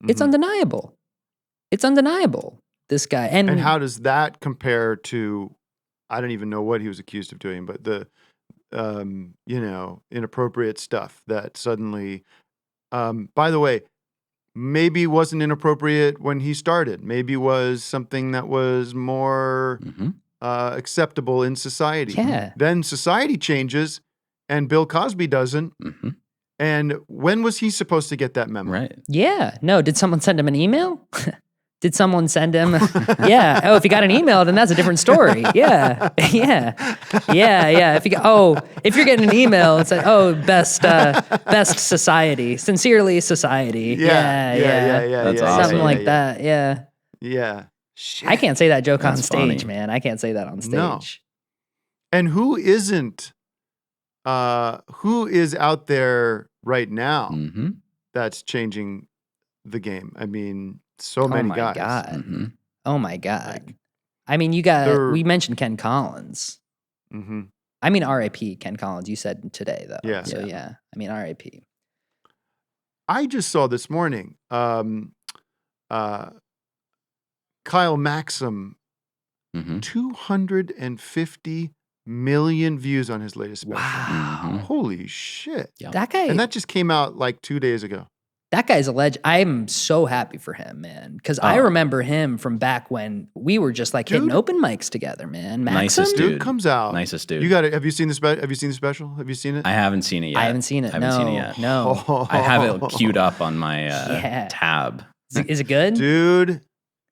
It's undeniable. It's undeniable. This guy. And how does that compare to? I don't even know what he was accused of doing, but the inappropriate stuff that suddenly. By the way, maybe wasn't inappropriate when he started. Maybe was something that was more acceptable in society. Yeah. Then society changes, and Bill Cosby doesn't. And when was he supposed to get that memo? Right. Yeah. No, did someone send him an email? Did someone send him? Yeah. Oh, if you got an email, then that's a different story. Yeah. Yeah. If you're getting an email, it's like, best society, sincerely society. Yeah. That's awesome. Something like that. Yeah. Yeah. Shit. I can't say that joke on That's stage, funny. man. I can't say that on stage. No. And who isn't? Who is out there right now Mm-hmm. that's changing the game? I mean, so Oh many my guys. God. Mm-hmm. Oh my God. Like, I mean, they're- we mentioned Ken Collins. Mm-hmm. I mean, R.I.P. Ken Collins. You said today, though. Yeah. So, Yeah. yeah. I mean, R.I.P. I just saw this morning Kyle Maxim, Mm-hmm. 250 million views on his latest special. Wow. Mhm. Holy shit. Yeah. That guy, And that just came out like 2 days ago. that guy's a legend. I'm so happy for him, man. Because I Oh. remember him from back when we were just like hitting Dude. open mics together, man. Maxim? Nicest Dude, Dude. comes out. Nicest dude. You got it. Have you seen the special? Have you seen the special? Have you seen it? I haven't seen it yet. I haven't seen it. Haven't no. seen it yet. No. I have it queued up on my Yeah. tab. Is it good?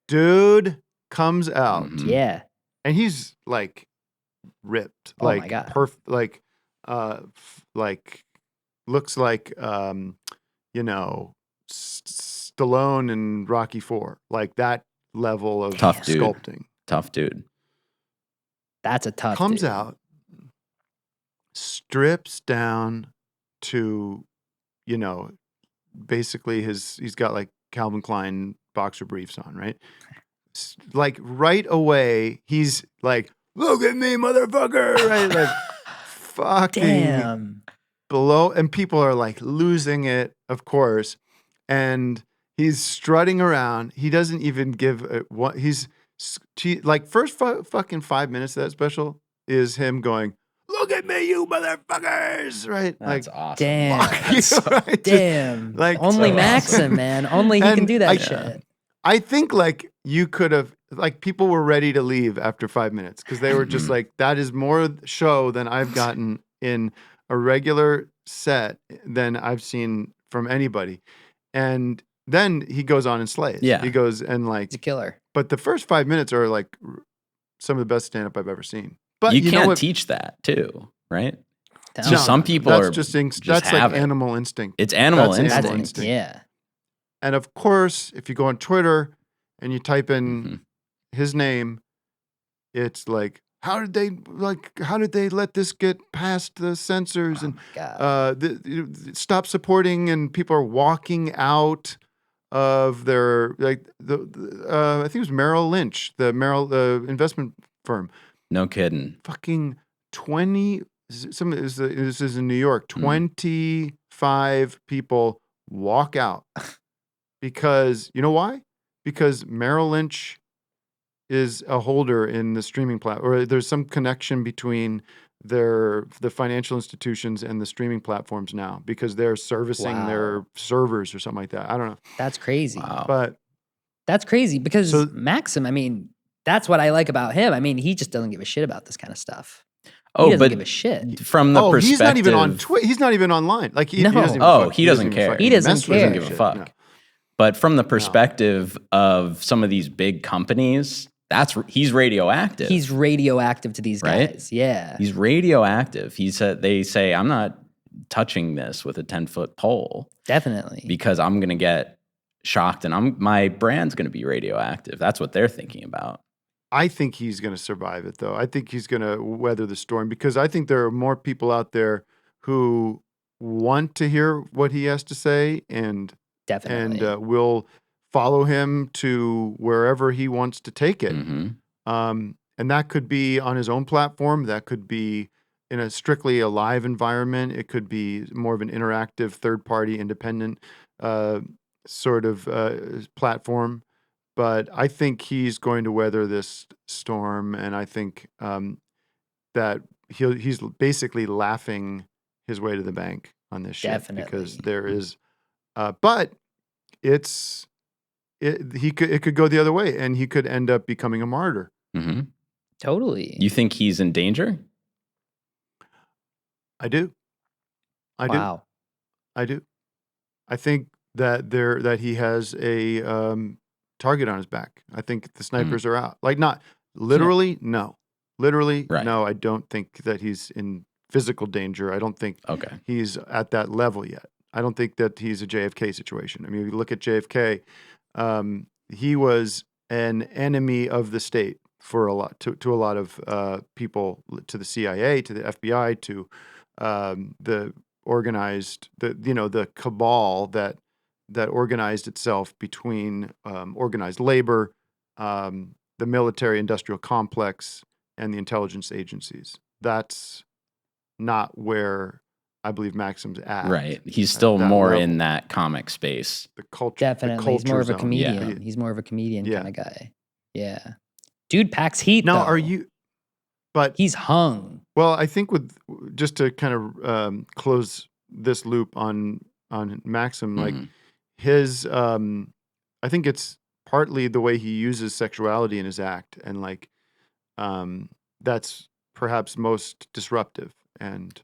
Dude comes out. Mhm. Yeah. And he's like ripped. Oh my Like God. like looks like you know, Stallone and Rocky 4. Like that level of Tough dude. sculpting. Tough dude. That's a tough Comes dude. out, strips down to, you know, basically he's got like Calvin Klein boxer briefs on, right? Like right away, he's like, "Look at me, motherfucker!" Right? Like fucking Damn. below, and people are like losing it, of course. And he's strutting around. He doesn't even give what like first fucking 5 minutes of that special is him going, "Look at me, you motherfuckers!" Right? That's like, awesome. Damn. That's so- right? Just- Damn. like, Only so Maxim, awesome. man. Only he can And do that I- shit. I think like you could have, like people were ready to leave after 5 minutes because they were just Mhm. like, that is more show than I've gotten in a regular set than I've seen from anybody. And then he goes on and slays. Yeah. He goes and like, He's a killer. but the first 5 minutes are like some of the best stand up I've ever seen. But you you can't know what? teach that too, right? No, So some people that's are just just that's like have it. animal instinct. It's animal That's instinct. animal that's instinct. yeah. And of course, if you go on Twitter and you type in Mhm. his name, it's like, how did they let this get past the censors Oh and my God. stop supporting, and people are walking out of their like I think it was Merrill Lynch, the investment firm. No kidding. Fucking 20. This is in New York. 25 people walk out because you know why? Because Merrill Lynch is a holder in the streaming platform, or there's some connection between the financial institutions and the streaming platforms now because they're servicing their Wow. servers or something like that. I don't know, That's crazy. Wow. but That's crazy because So- Maxim, I mean, that's what I like about him. I mean, he just doesn't give a shit about this kind of stuff. He Oh, doesn't but give a shit. from the perspective, he's not even on Twitter. He's not even online. Like he No. doesn't even Oh, fuck- he doesn't even care. fucking He doesn't mess with care. that Doesn't give a shit. fuck. No. But from the perspective of some of these big companies, he's radioactive. He's radioactive to these Right? guys. Yeah. He's radioactive. They say, I'm not touching this with a 10-foot pole Definitely. because I'm going to get shocked and my brand's going to be radioactive. That's what they're thinking about. I think he's going to survive it, though. I think he's going to weather the storm because I think there are more people out there who want to hear what he has to say and Definitely. will follow him to wherever he wants to take it. Mhm. And that could be on his own platform. That could be in a strictly a live environment. It could be more of an interactive, third-party, independent sort of platform. But I think he's going to weather this storm, and I think that he's basically laughing his way to the bank on this shit because Definitely. there is, but it could go the other way, and he could end up becoming a martyr. Mhm. Totally. You think he's in danger? I do. I do. Wow. I do. I think that he has a target on his back. I think the snipers are out. Like not literally, no. Literally, Right. no. I don't think that he's in physical danger. I don't think Okay. he's at that level yet. I don't think that he's a JFK situation. I mean, if you look at JFK, he was an enemy of the state for a lot to a lot of people, to the CIA, to the FBI, to the organized the cabal that organized itself between organized labor, the military industrial complex, and the intelligence agencies. That's not where I believe Maxim's at. Right. He's at still that more level. in that comic space. The culture. Definitely. He's more of a zone. comedian. Yeah. He's more of a comedian Yeah. kind of guy. Yeah. Dude packs heat, Now, though. are you? But He's hung. well, I think just to kind of close this loop on Maxim, like Mhm. his, I think it's partly the way he uses sexuality in his act, and like that's perhaps most disruptive and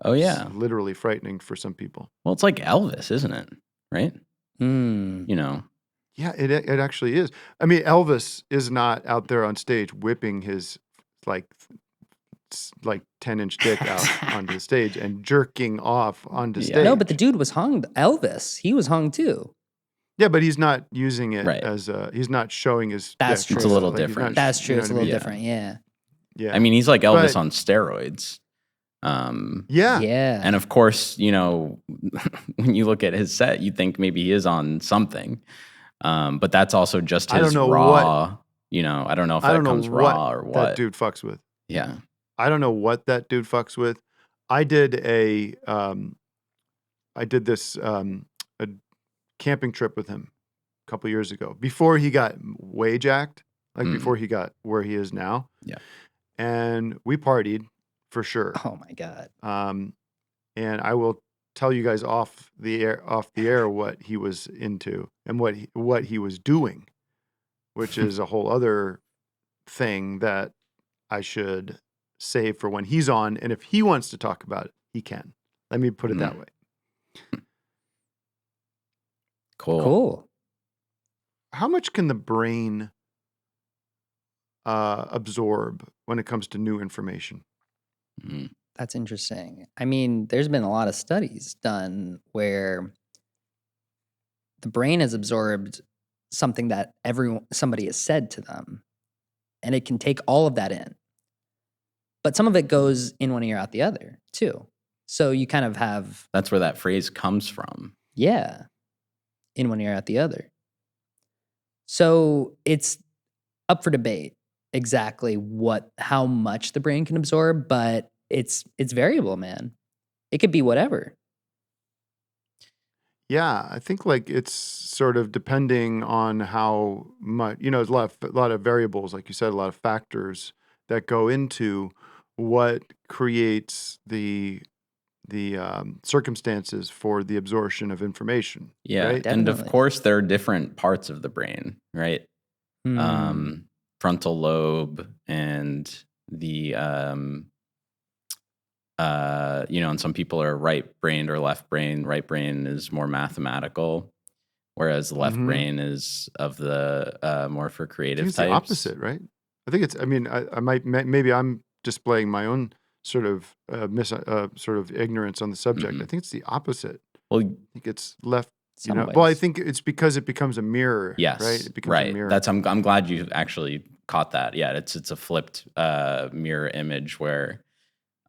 Oh yeah. literally frightening for some people. Well, it's like Elvis, isn't it? Right? Mm. You know. Yeah, it actually is. I mean, Elvis is not out there on stage whipping his like 10-inch dick out onto the stage and jerking off onto Yeah. stage. No, but the dude was hung. Elvis, he was hung too. Yeah, but he's not using it Right. as he's not showing his That's dick. true. It's a little Like, he's not different. That's true. you know It's a what I little mean? different. Yeah. Yeah. I mean, he's like Elvis But- on steroids. Yeah. Yeah. And of course, you know, when you look at his set, you think maybe he is on something. But that's also just I don't his know raw, you know, I don't know if I that don't know comes what raw or that what. dude fucks with. Yeah. I don't know what that dude fucks with. I did this a camping trip with him a couple years ago before he got way jacked, like Mm. before he got where he is now. Yeah. And we partied for sure. Oh my God. And I will tell you guys off the air what he was into and what he was doing, which is a whole other thing that I should save for when he's on. And if he wants to talk about it, he can. Let me put it that way. Cool. How much can the brain absorb when it comes to new information? Mm. That's interesting. I mean, there's been a lot of studies done where the brain has absorbed something that somebody has said to them, and it can take all of that in. But some of it goes in one ear, out the other, too. So you kind of have, That's where that phrase comes from. yeah, in one ear, out the other. So it's up for debate exactly how much the brain can absorb, but it's variable, man. It could be whatever. Yeah, I think like it's sort of depending on how much, there's a lot of variables, like you said, a lot of factors that go into what creates the circumstances for the absorption of information. Yeah. Right? And of Definitely. course, there are different parts of the brain, right? Mm. Frontal lobe and the, and some people are right-brained or left-brained. Right brain is more mathematical, whereas the left Mhm. brain is of the more for I creative think it's types. the opposite, right? I think it's. I mean, I might maybe I'm displaying my own sort of sort of ignorance on the subject. Mhm. I think it's the opposite. Well, I think it's left. Some Well, I ways. think it's because it becomes a mirror. yes, Right. It becomes right. a mirror. That's I'm glad you actually caught that. Yeah, it's a flipped mirror image where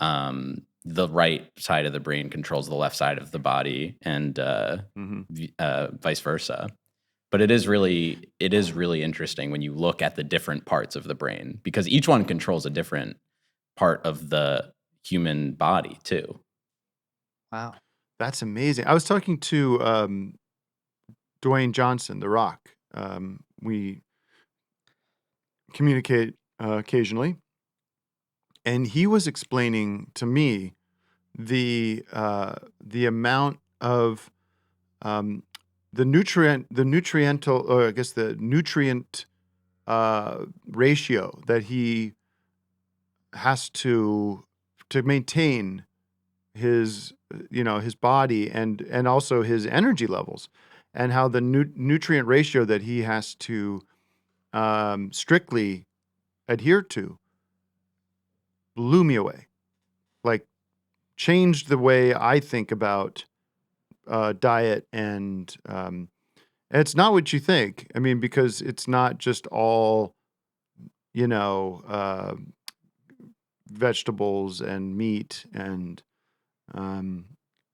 the right side of the brain controls the left side of the body, and Mhm. vice versa. But it is really interesting when you look at the different parts of the brain, because each one controls a different part of the human body too. Wow. That's amazing. I was talking to Dwayne Johnson, The Rock. We communicate occasionally, and he was explaining to me the amount of the nutriental, or I guess the nutrient ratio that he has to maintain his his body and also his energy levels, and how the nutrient ratio that he has to strictly adhere to blew me away. Like, changed the way I think about diet and It's not what you think. I mean, because it's not just all, you know, vegetables and meat, and um,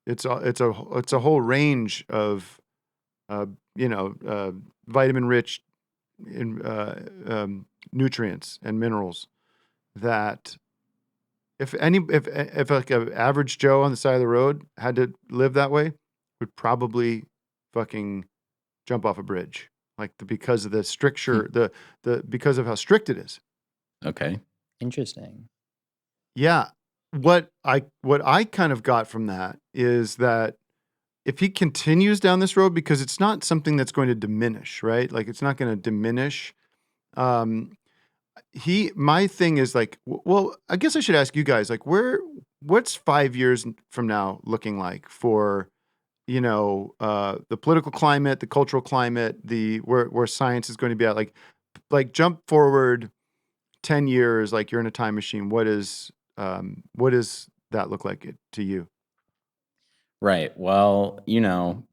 it's a whole range of you know, vitamin rich in nutrients and minerals that if like an average Joe on the side of the road had to live that way, would probably fucking jump off a bridge, like because of the stricture, the because of how strict it is. Okay. Interesting. Yeah, what I kind of got from that is that if he continues down this road, because it's not something that's going to diminish, right? Like it's not going to diminish. Um, my thing is like, well, I guess I should ask you guys, like, what's 5 years from now looking like for, you know, the political climate, the cultural climate, the where science is going to be at, like jump forward 10 years, like you're in a time machine. What does that look like to you? Right. Well, you know,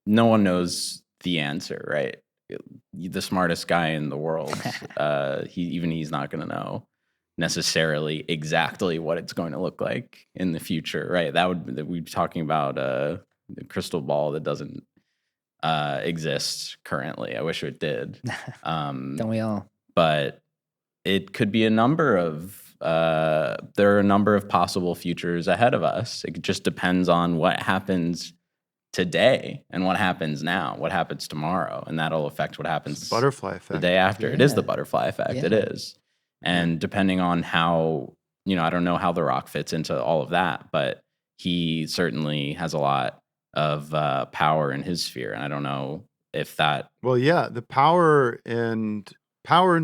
no one knows the answer, right? The smartest guy in the world, he's not going to know necessarily exactly what it's going to look like in the future, right? We'd be talking about a crystal ball that doesn't exist currently. I wish it did. Don't we all? But it could be a number of there are a number of possible futures ahead of us. It just depends on what happens today and what happens now, what happens tomorrow, and that'll affect what happens Butterfly the effect. day after. It is the Yeah. butterfly effect. Yeah. It is. And depending on how, you know, I don't know how The Rock fits into all of that, but he certainly has a lot of power in his sphere. And I don't know if that, Well, yeah, the power and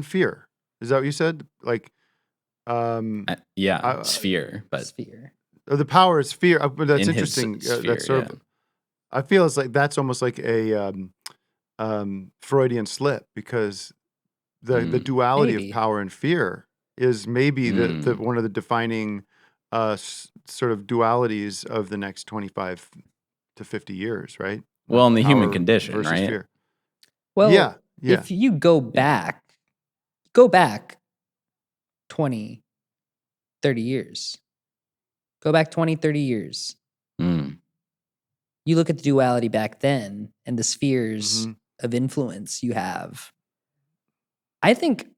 fear. Is that what you said? Like, I, sphere, but Sphere. the power is fear. But that's in his interesting. sphere, That's sort of. I feel it's like that's almost like a Freudian slip, because the duality of Maybe. power and fear is maybe the one of the defining sort of dualities of the next 25 to 50 years, right? Well, in the human Power condition, versus right? fear. Well, Yeah. if you go back 20, 30 years. Go back 20, 30 years. Mm. You look at the duality back then and the spheres Mhm. of influence you have. I think,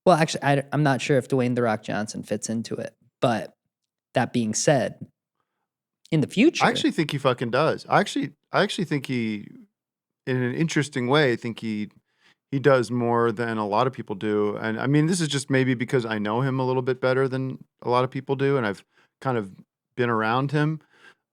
well, actually, I'm not sure if Dwayne "The Rock" Johnson fits into it. But that being said, in the future, I actually think he fucking does. I actually think he, in an interesting way, I think he does more than a lot of people do. And I mean, this is just maybe because I know him a little bit better than a lot of people do, and I've kind of been around him.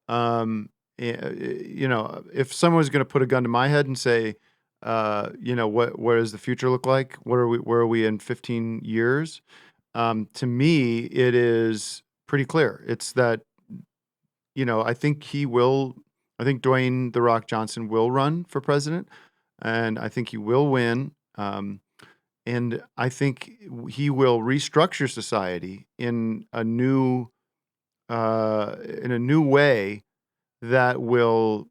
You know, if someone was going to put a gun to my head and say, you know, what does the future look like? Where are we in 15 years? To me, it is pretty clear. It's that, you know, I think Dwayne "The Rock" Johnson will run for president, and I think he will win. And I think he will restructure society in a new way that will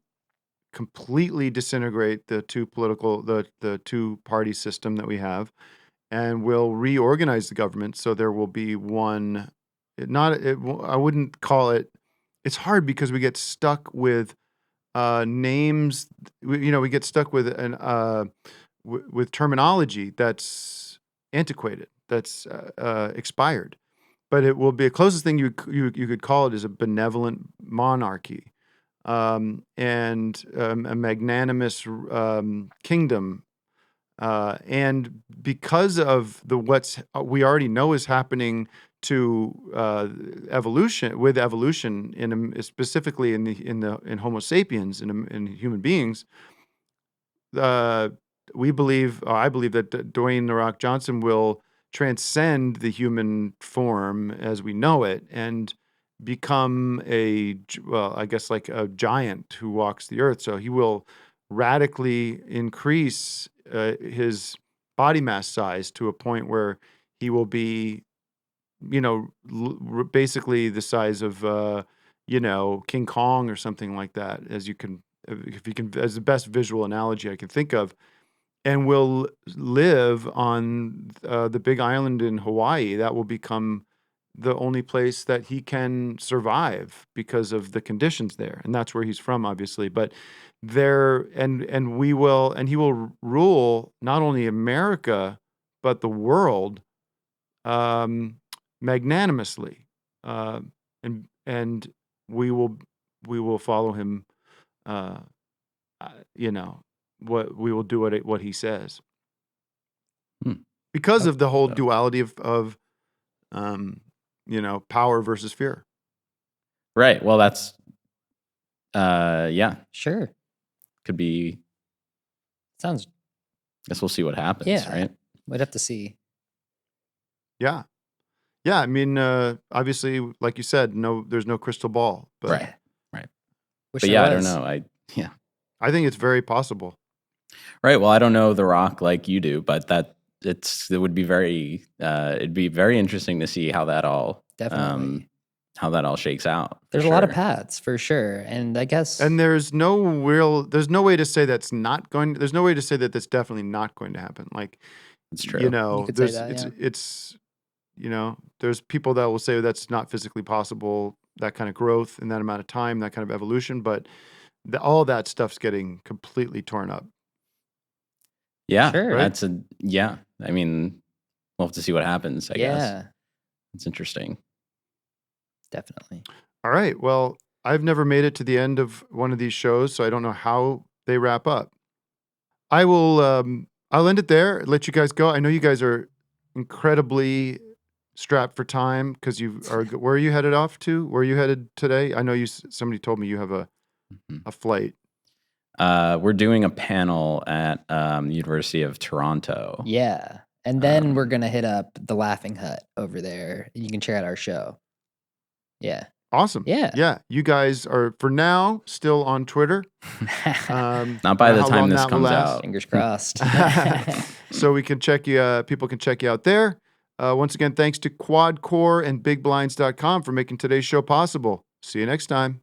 completely disintegrate the two party system that we have, and will reorganize the government so there will be one. I wouldn't call it. It's hard because we get stuck with names. We get stuck with with terminology that's antiquated, that's expired. But it will be the closest thing you could call it is a benevolent monarchy, and a magnanimous kingdom. And because of what's we already know is happening to evolution specifically in Homo sapiens, in human beings, uh, I believe that Dwayne "The Rock" Johnson will transcend the human form as we know it and become I guess like a giant who walks the earth. So he will radically increase his body mass size to a point where he will be, you know, basically the size of, you know, King Kong or something like that, as you can if you can, as the best visual analogy I can think of, and will live on the big island in Hawaii. That will become the only place that he can survive because of the conditions there, and that's where he's from, obviously. But there, and he will rule not only America but the world magnanimously, and we will follow him. What we will do what he says, because of the whole duality of power versus fear. Right. Well, that's yeah, Sure. could be. Sounds. Guess we'll see what happens. Yeah. Right. We'd have to see. Yeah. I mean, obviously, like you said, there's no crystal ball, but Right. Wish But there yeah, I don't was. know. I think it's very possible. Right. Well, I don't know The Rock like you do, but it would be very it'd be very interesting to see how that all Definitely. Shakes out. There's a lot of paths for sure, and I guess. And there's no way to say that's not going. There's no way to say that that's definitely not going to happen. Like, it's true. You could say that, it's there's people that will say that's not physically possible. That kind of growth in that amount of time, that kind of evolution, but all that stuff's getting completely torn up. Yeah, Sure. right? I mean, we'll have to see what happens. I guess it's interesting. Definitely. All right. Well, I've never made it to the end of one of these shows, so I don't know how they wrap up. I will. I'll end it there. Let you guys go. I know you guys are incredibly strapped for time because you are. Where are you headed off to? Where are you headed today? I know somebody told me you have a flight. We're doing a panel at the University of Toronto. Yeah. And then we're going to hit up the Laughing Hut over there. You can check out our show. Yeah. Awesome. Yeah. Yeah. You guys are, for now, still on Twitter. Not by the time this comes out. Fingers crossed. So we can check you, people can check you out there. Once again, thanks to Quadcore and BigBlinds.com for making today's show possible. See you next time.